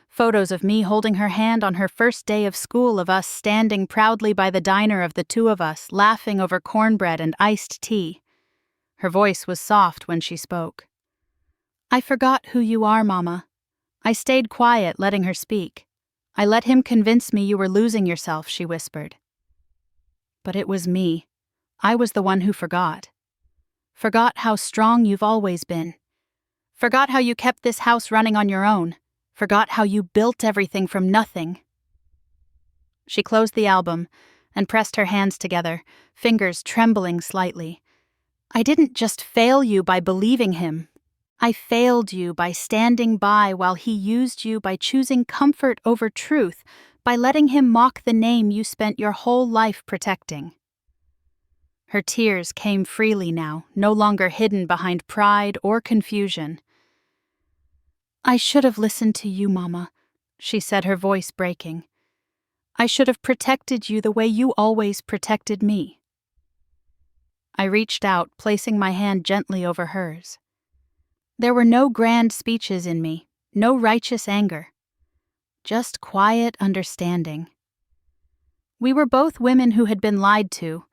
Photos of me holding her hand on her first day of school, of us standing proudly by the diner of the two of us, laughing over cornbread and iced tea. Her voice was soft when she spoke. "I forgot who you are, Mama." I stayed quiet, letting her speak. "I let him convince me you were losing yourself," she whispered. But it was me. I was the one who forgot. Forgot how strong you've always been. Forgot how you kept this house running on your own. Forgot how you built everything from nothing. She closed the album and pressed her hands together, fingers trembling slightly. "I didn't just fail you by believing him. I failed you by standing by while he used you, by choosing comfort over truth, by letting him mock the name you spent your whole life protecting." Her tears came freely now, no longer hidden behind pride or confusion. "I should have listened to you, Mama," she said, her voice breaking. "I should have protected you the way you always protected me." I reached out, placing my hand gently over hers. There were no grand speeches in me, no righteous anger. Just quiet understanding. We were both women who had been lied to.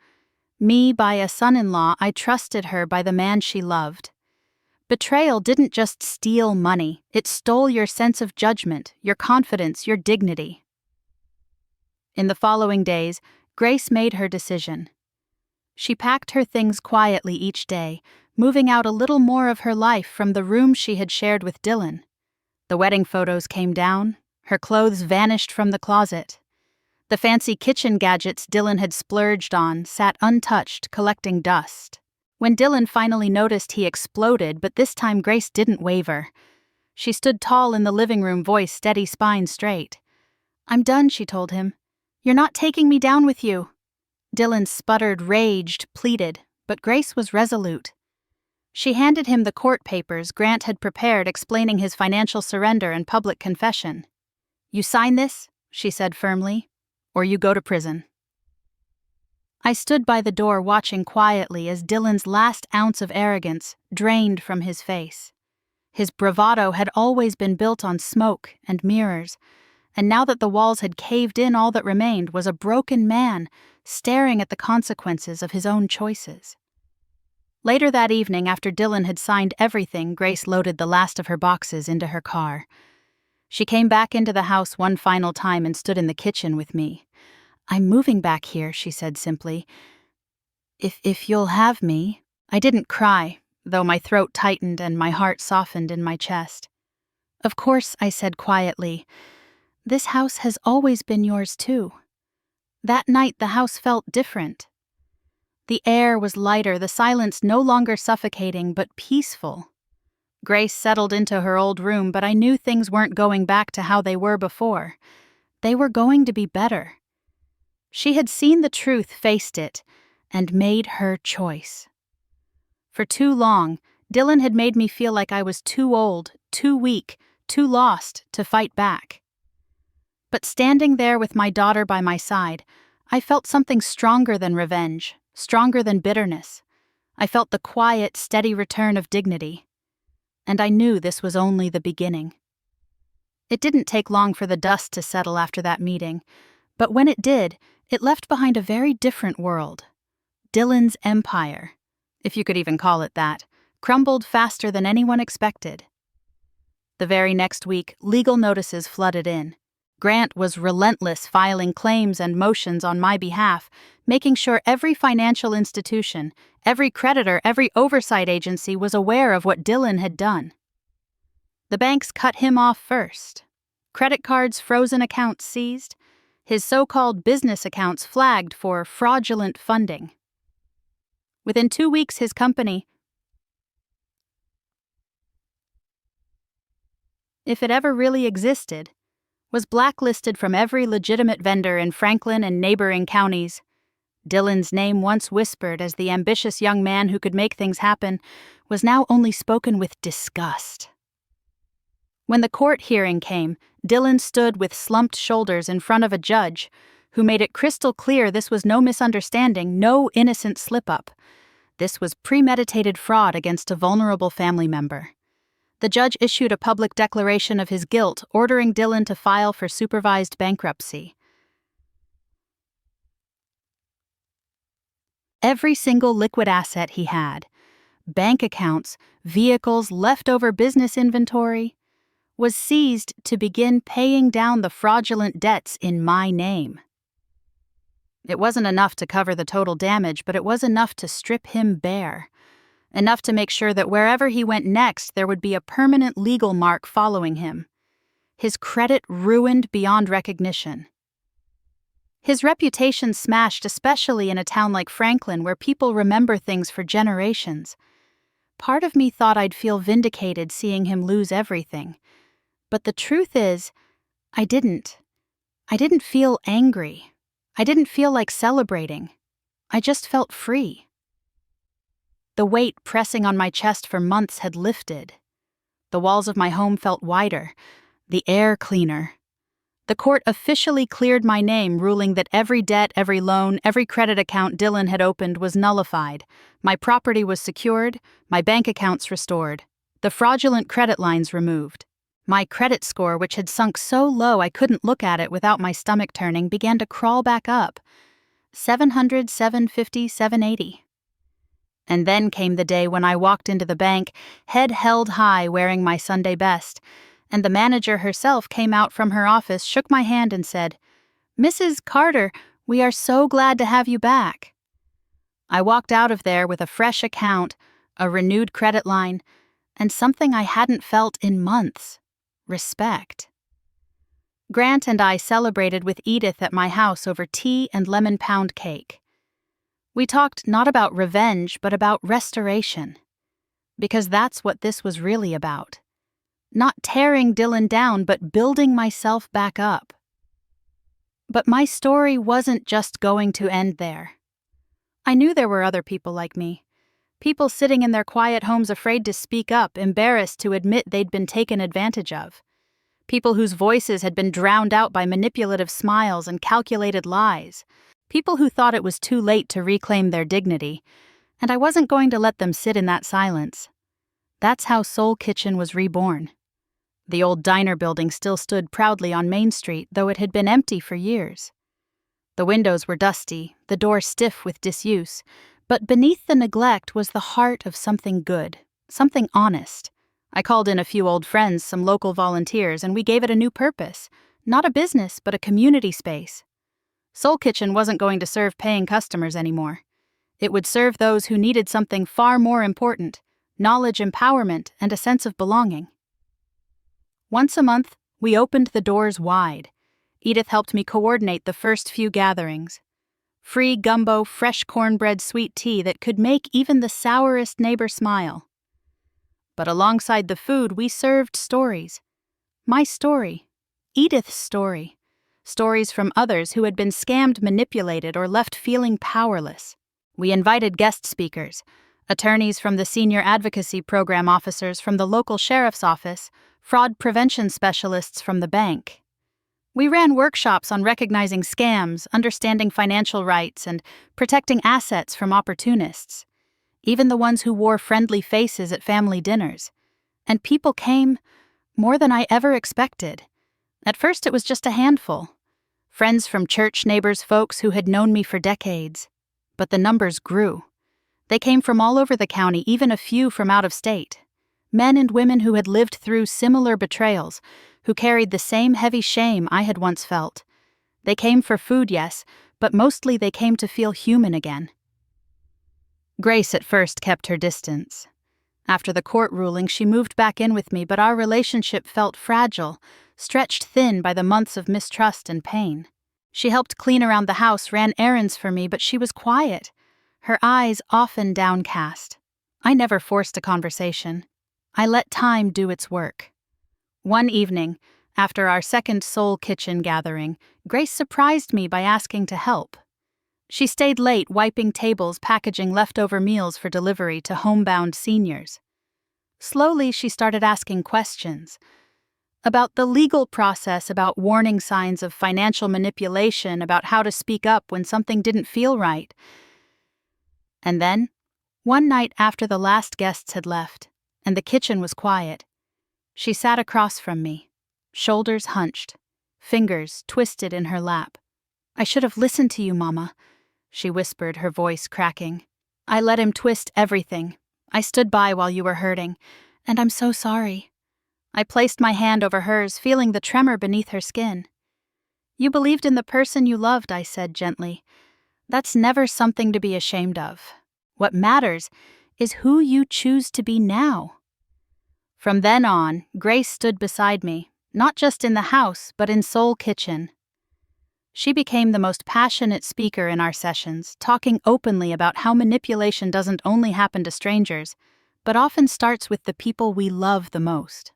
Me by a son-in-law, I trusted her by the man she loved. Betrayal didn't just steal money, it stole your sense of judgment, your confidence, your dignity. In the following days, Grace made her decision. She packed her things quietly each day, moving out a little more of her life from the room she had shared with Dylan. The wedding photos came down, her clothes vanished from the closet. The fancy kitchen gadgets Dylan had splurged on sat untouched, collecting dust. When Dylan finally noticed, he exploded, but this time Grace didn't waver. She stood tall in the living room, voice steady, spine straight. "I'm done," she told him. "You're not taking me down with you." Dylan sputtered, raged, pleaded, but Grace was resolute. She handed him the court papers Grant had prepared explaining his financial surrender and public confession. "You sign this," she said firmly, "or you go to prison." I stood by the door watching quietly as Dylan's last ounce of arrogance drained from his face. His bravado had always been built on smoke and mirrors, and now that the walls had caved in, all that remained was a broken man staring at the consequences of his own choices. Later that evening, after Dylan had signed everything, Grace loaded the last of her boxes into her car. She came back into the house one final time and stood in the kitchen with me. "I'm moving back here," she said simply. If you'll have me." I didn't cry, though my throat tightened and my heart softened in my chest. "Of course," I said quietly. "This house has always been yours too." That night the house felt different. The air was lighter, the silence no longer suffocating, but peaceful. Grace settled into her old room, but I knew things weren't going back to how they were before. They were going to be better. She had seen the truth, faced it, and made her choice. For too long, Dylan had made me feel like I was too old, too weak, too lost to fight back. But standing there with my daughter by my side, I felt something stronger than revenge, stronger than bitterness. I felt the quiet, steady return of dignity. And I knew this was only the beginning. It didn't take long for the dust to settle after that meeting, but when it did, it left behind a very different world. Dylan's empire, if you could even call it that, crumbled faster than anyone expected. The very next week, legal notices flooded in. Grant was relentless, filing claims and motions on my behalf, making sure every financial institution, every creditor, every oversight agency was aware of what Dylan had done. The banks cut him off first. Credit cards, frozen, accounts seized. His so-called business accounts flagged for fraudulent funding. Within 2 weeks, his company, if it ever really existed, was blacklisted from every legitimate vendor in Franklin and neighboring counties. Dylan's name, once whispered as the ambitious young man who could make things happen, was now only spoken with disgust. When the court hearing came, Dylan stood with slumped shoulders in front of a judge who made it crystal clear this was no misunderstanding, no innocent slip-up. This was premeditated fraud against a vulnerable family member. The judge issued a public declaration of his guilt, ordering Dylan to file for supervised bankruptcy. Every single liquid asset he had, bank accounts, vehicles, leftover business inventory, was seized to begin paying down the fraudulent debts in my name. It wasn't enough to cover the total damage, but it was enough to strip him bare. Enough to make sure that wherever he went next, there would be a permanent legal mark following him. His credit ruined beyond recognition. His reputation smashed, especially in a town like Franklin, where people remember things for generations. Part of me thought I'd feel vindicated seeing him lose everything. But the truth is, I didn't. I didn't feel angry. I didn't feel like celebrating. I just felt free. The weight pressing on my chest for months had lifted. The walls of my home felt wider, the air cleaner. The court officially cleared my name, ruling that every debt, every loan, every credit account Dylan had opened was nullified. My property was secured, my bank accounts restored, the fraudulent credit lines removed. My credit score, which had sunk so low I couldn't look at it without my stomach turning, began to crawl back up. 700, 750, 780. And then came the day when I walked into the bank, head held high, wearing my Sunday best, and the manager herself came out from her office, shook my hand, and said, "Mrs. Carter, we are so glad to have you back." I walked out of there with a fresh account, a renewed credit line, and something I hadn't felt in months: respect. Grant and I celebrated with Edith at my house over tea and lemon pound cake. We talked not about revenge, but about restoration. Because that's what this was really about. Not tearing Dylan down, but building myself back up. But my story wasn't just going to end there. I knew there were other people like me. People sitting in their quiet homes afraid to speak up, embarrassed to admit they'd been taken advantage of. People whose voices had been drowned out by manipulative smiles and calculated lies. People who thought it was too late to reclaim their dignity, and I wasn't going to let them sit in that silence. That's how Soul Kitchen was reborn. The old diner building still stood proudly on Main Street, though it had been empty for years. The windows were dusty, the door stiff with disuse, but beneath the neglect was the heart of something good, something honest. I called in a few old friends, some local volunteers, and we gave it a new purpose. Not a business, but a community space. Soul Kitchen wasn't going to serve paying customers anymore. It would serve those who needed something far more important: knowledge, empowerment, and a sense of belonging. Once a month, we opened the doors wide. Edith helped me coordinate the first few gatherings. Free gumbo, fresh cornbread, sweet tea that could make even the sourest neighbor smile. But alongside the food, we served stories. My story. Edith's story. Stories from others who had been scammed, manipulated, or left feeling powerless. We invited guest speakers, attorneys from the Senior Advocacy Program officers from the local sheriff's office, fraud prevention specialists from the bank. We ran workshops on recognizing scams, understanding financial rights, and protecting assets from opportunists, even the ones who wore friendly faces at family dinners. And people came, more than I ever expected. At first it was just a handful. Friends from church, neighbors, folks who had known me for decades. But the numbers grew. They came from all over the county, even a few from out of state. Men and women who had lived through similar betrayals, who carried the same heavy shame I had once felt. They came for food, yes, but mostly they came to feel human again. Grace at first kept her distance. After the court ruling, she moved back in with me, but our relationship felt fragile, stretched thin by the months of mistrust and pain. She helped clean around the house, ran errands for me, but she was quiet, her eyes often downcast. I never forced a conversation. I let time do its work. One evening, after our second Soul Kitchen gathering, Grace surprised me by asking to help. She stayed late wiping tables, packaging leftover meals for delivery to homebound seniors. Slowly, she started asking questions about the legal process, about warning signs of financial manipulation, about how to speak up when something didn't feel right. And then, one night after the last guests had left, and the kitchen was quiet, she sat across from me, shoulders hunched, fingers twisted in her lap. "I should have listened to you, Mama," she whispered, her voice cracking. "I let him twist everything. I stood by while you were hurting, and I'm so sorry." I placed my hand over hers, feeling the tremor beneath her skin. "You believed in the person you loved," I said gently. "That's never something to be ashamed of. What matters is who you choose to be now." From then on, Grace stood beside me, not just in the house, but in Soul Kitchen. She became the most passionate speaker in our sessions, talking openly about how manipulation doesn't only happen to strangers, but often starts with the people we love the most.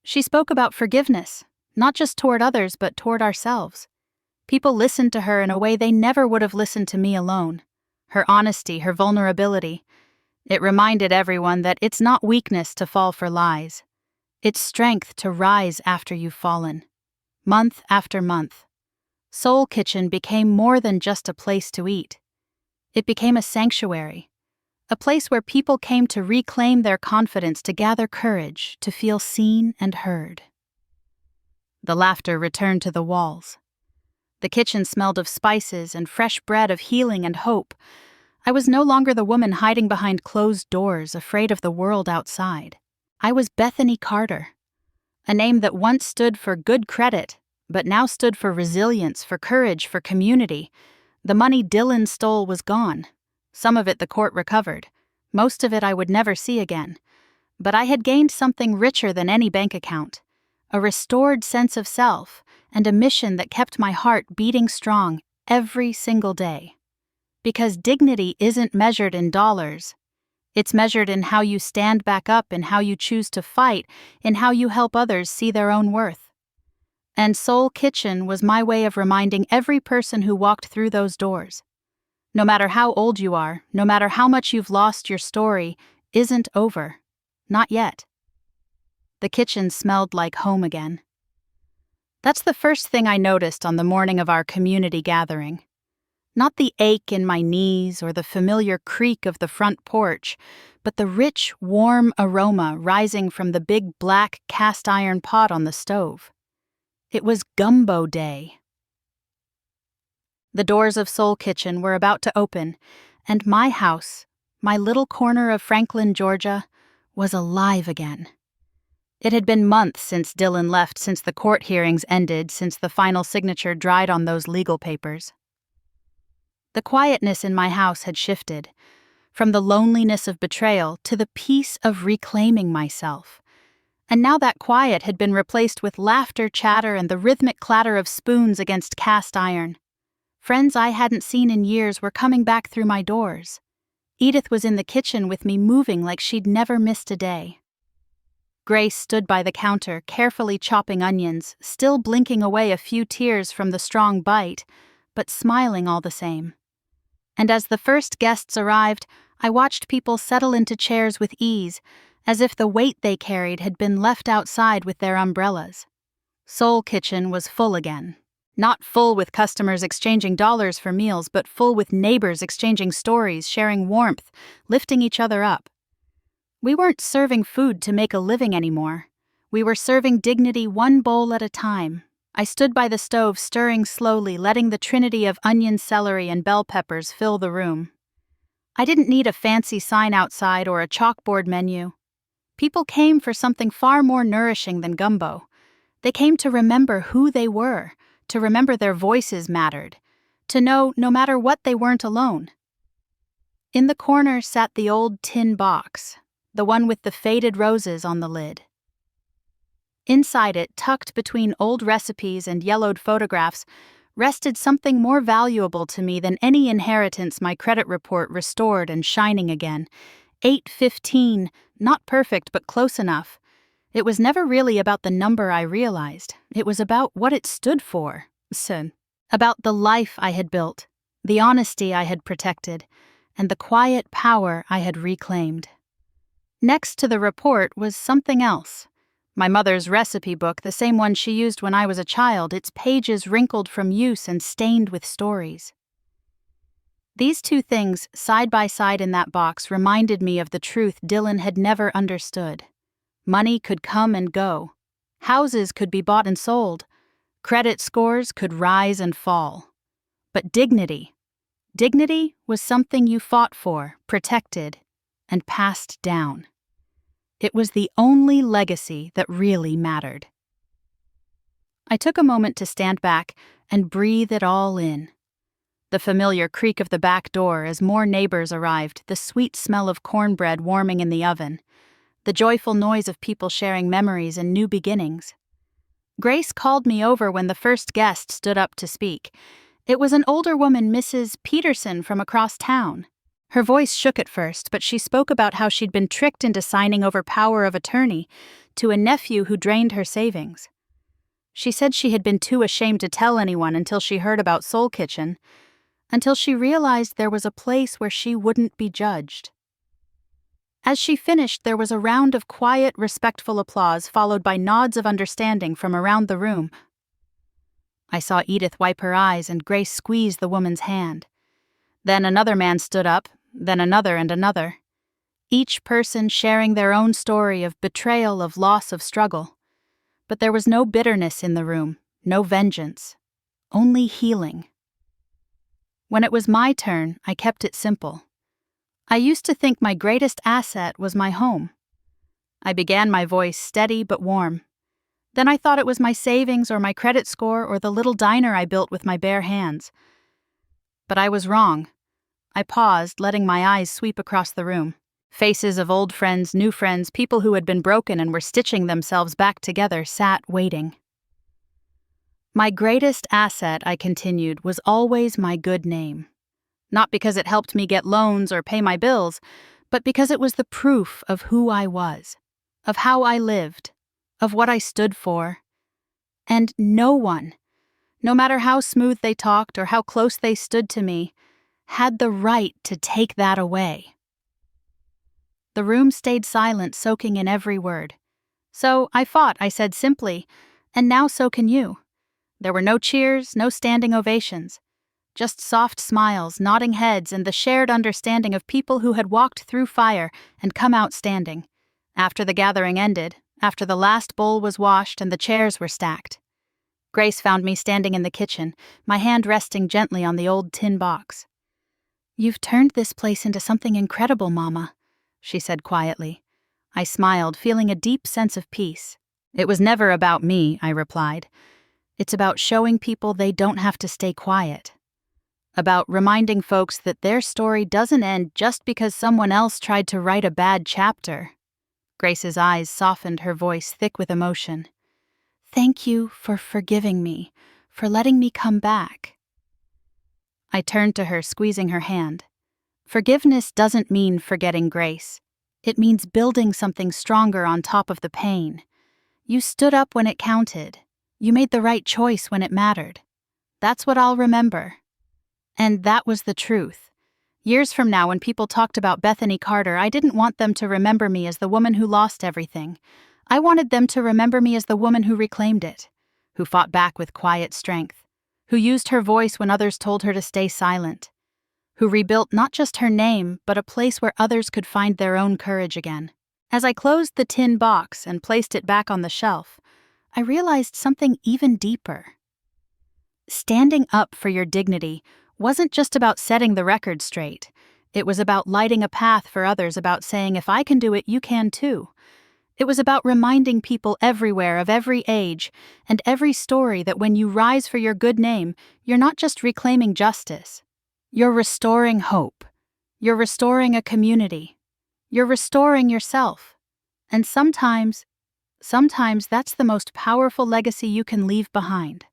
She spoke about forgiveness, not just toward others, but toward ourselves. People listened to her in a way they never would have listened to me alone. Her honesty, her vulnerability. It reminded everyone that it's not weakness to fall for lies. It's strength to rise after you've fallen. Month after month, Soul Kitchen became more than just a place to eat. It became a sanctuary, a place where people came to reclaim their confidence, to gather courage, to feel seen and heard. The laughter returned to the walls. The kitchen smelled of spices and fresh bread, of healing and hope. I was no longer the woman hiding behind closed doors, afraid of the world outside. I was Bethany Carter, a name that once stood for good credit, but now stood for resilience, for courage, for community. The money Dylan stole was gone. Some of it the court recovered. Most of it I would never see again. But I had gained something richer than any bank account, a restored sense of self, and a mission that kept my heart beating strong every single day. Because dignity isn't measured in dollars. It's measured in how you stand back up, in how you choose to fight, in how you help others see their own worth. And Soul Kitchen was my way of reminding every person who walked through those doors. No matter how old you are, no matter how much you've lost, your story isn't over. Not yet. The kitchen smelled like home again. That's the first thing I noticed on the morning of our community gathering. Not the ache in my knees or the familiar creak of the front porch, but the rich, warm aroma rising from the big black cast-iron pot on the stove. It was gumbo day. The doors of Soul Kitchen were about to open, and my house, my little corner of Franklin, Georgia, was alive again. It had been months since Dylan left, since the court hearings ended, since the final signature dried on those legal papers. The quietness in my house had shifted, from the loneliness of betrayal to the peace of reclaiming myself. And now that quiet had been replaced with laughter, chatter, and the rhythmic clatter of spoons against cast iron. Friends I hadn't seen in years were coming back through my doors. Edith was in the kitchen with me, moving like she'd never missed a day. Grace stood by the counter, carefully chopping onions, still blinking away a few tears from the strong bite, but smiling all the same. And as the first guests arrived, I watched people settle into chairs with ease, as if the weight they carried had been left outside with their umbrellas. Soul Kitchen was full again. Not full with customers exchanging dollars for meals, but full with neighbors exchanging stories, sharing warmth, lifting each other up. We weren't serving food to make a living anymore. We were serving dignity one bowl at a time. I stood by the stove, stirring slowly, letting the trinity of onion, celery, and bell peppers fill the room. I didn't need a fancy sign outside or a chalkboard menu. People came for something far more nourishing than gumbo. They came to remember who they were, to remember their voices mattered, to know no matter what they weren't alone. In the corner sat the old tin box, the one with the faded roses on the lid. Inside it, tucked between old recipes and yellowed photographs, rested something more valuable to me than any inheritance my credit report restored and shining again. 815, not perfect but close enough. It was never really about the number, I realized. It was about what it stood for. About the life I had built, the honesty I had protected, and the quiet power I had reclaimed. Next to the report was something else. My mother's recipe book, the same one she used when I was a child, its pages wrinkled from use and stained with stories. These two things, side by side in that box, reminded me of the truth Dylan had never understood. Money could come and go. Houses could be bought and sold. Credit scores could rise and fall. But dignity was something you fought for, protected, and passed down. It was the only legacy that really mattered. I took a moment to stand back and breathe it all in. The familiar creak of the back door as more neighbors arrived, the sweet smell of cornbread warming in the oven, the joyful noise of people sharing memories and new beginnings. Grace called me over when the first guest stood up to speak. It was an older woman, Mrs. Peterson, from across town. Her voice shook at first, but she spoke about how she'd been tricked into signing over power of attorney to a nephew who drained her savings. She said she had been too ashamed to tell anyone until she heard about Soul Kitchen, until she realized there was a place where she wouldn't be judged. As she finished, there was a round of quiet, respectful applause followed by nods of understanding from around the room. I saw Edith wipe her eyes and Grace squeeze the woman's hand. Then another man stood up, then another and another. Each person sharing their own story of betrayal, of loss, of struggle. But there was no bitterness in the room, no vengeance, only healing. When it was my turn, I kept it simple. I used to think my greatest asset was my home. I began my voice steady but warm. Then I thought it was my savings or my credit score or the little diner I built with my bare hands. But I was wrong. I paused, letting my eyes sweep across the room. Faces of old friends, new friends, people who had been broken and were stitching themselves back together sat waiting. My greatest asset, I continued, was always my good name. Not because it helped me get loans or pay my bills, but because it was the proof of who I was, of how I lived, of what I stood for. And no one, no matter how smooth they talked or how close they stood to me, had the right to take that away. The room stayed silent, soaking in every word. So I fought, I said simply, and now so can you. There were no cheers, no standing ovations. Just soft smiles, nodding heads, and the shared understanding of people who had walked through fire and come out standing. After the gathering ended, after the last bowl was washed and the chairs were stacked. Grace found me standing in the kitchen, my hand resting gently on the old tin box. "You've turned this place into something incredible, Mama," she said quietly. I smiled, feeling a deep sense of peace. "It was never about me," I replied. "It's about showing people they don't have to stay quiet. About reminding folks that their story doesn't end just because someone else tried to write a bad chapter." Grace's eyes softened, her voice thick with emotion. "Thank you for forgiving me, for letting me come back." I turned to her, squeezing her hand. Forgiveness doesn't mean forgetting Grace. It means building something stronger on top of the pain. You stood up when it counted. You made the right choice when it mattered. That's what I'll remember. And that was the truth. Years from now, when people talked about Bethany Carter, I didn't want them to remember me as the woman who lost everything. I wanted them to remember me as the woman who reclaimed it, who fought back with quiet strength, who used her voice when others told her to stay silent, who rebuilt not just her name, but a place where others could find their own courage again. As I closed the tin box and placed it back on the shelf, I realized something even deeper. Standing up for your dignity wasn't just about setting the record straight. It was about lighting a path for others, about saying, if I can do it, you can too. It was about reminding people everywhere of every age and every story that when you rise for your good name, you're not just reclaiming justice. You're restoring hope. You're restoring a community. You're restoring yourself. And sometimes that's the most powerful legacy you can leave behind.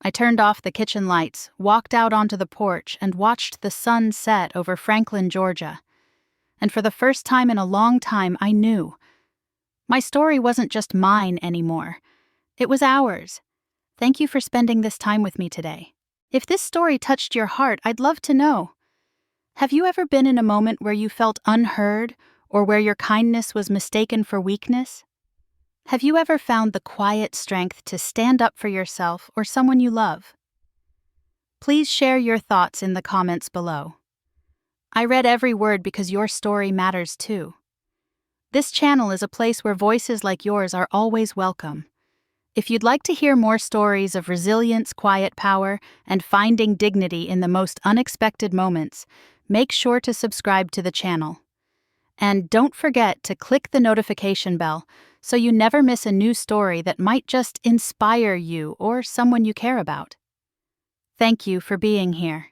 I turned off the kitchen lights, walked out onto the porch, and watched the sun set over Franklin, Georgia. And for the first time in a long time, I knew. My story wasn't just mine anymore. It was ours. Thank you for spending this time with me today. If this story touched your heart, I'd love to know. Have you ever been in a moment where you felt unheard, or where your kindness was mistaken for weakness? Have you ever found the quiet strength to stand up for yourself or someone you love? Please share your thoughts in the comments below. I read every word because your story matters too. This channel is a place where voices like yours are always welcome. If you'd like to hear more stories of resilience, quiet power, and finding dignity in the most unexpected moments, make sure to subscribe to the channel. And don't forget to click the notification bell so you never miss a new story that might just inspire you or someone you care about. Thank you for being here.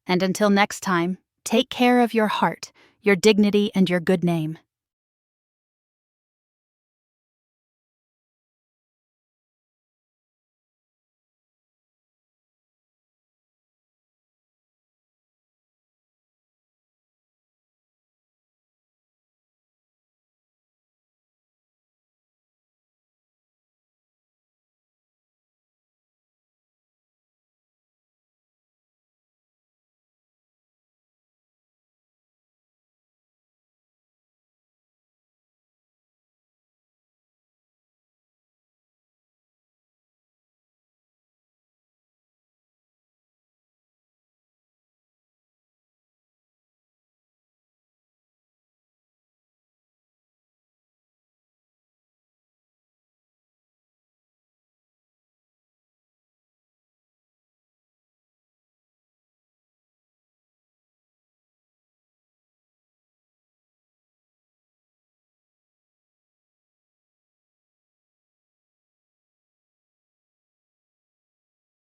And until next time, take care of your heart, your dignity, and your good name.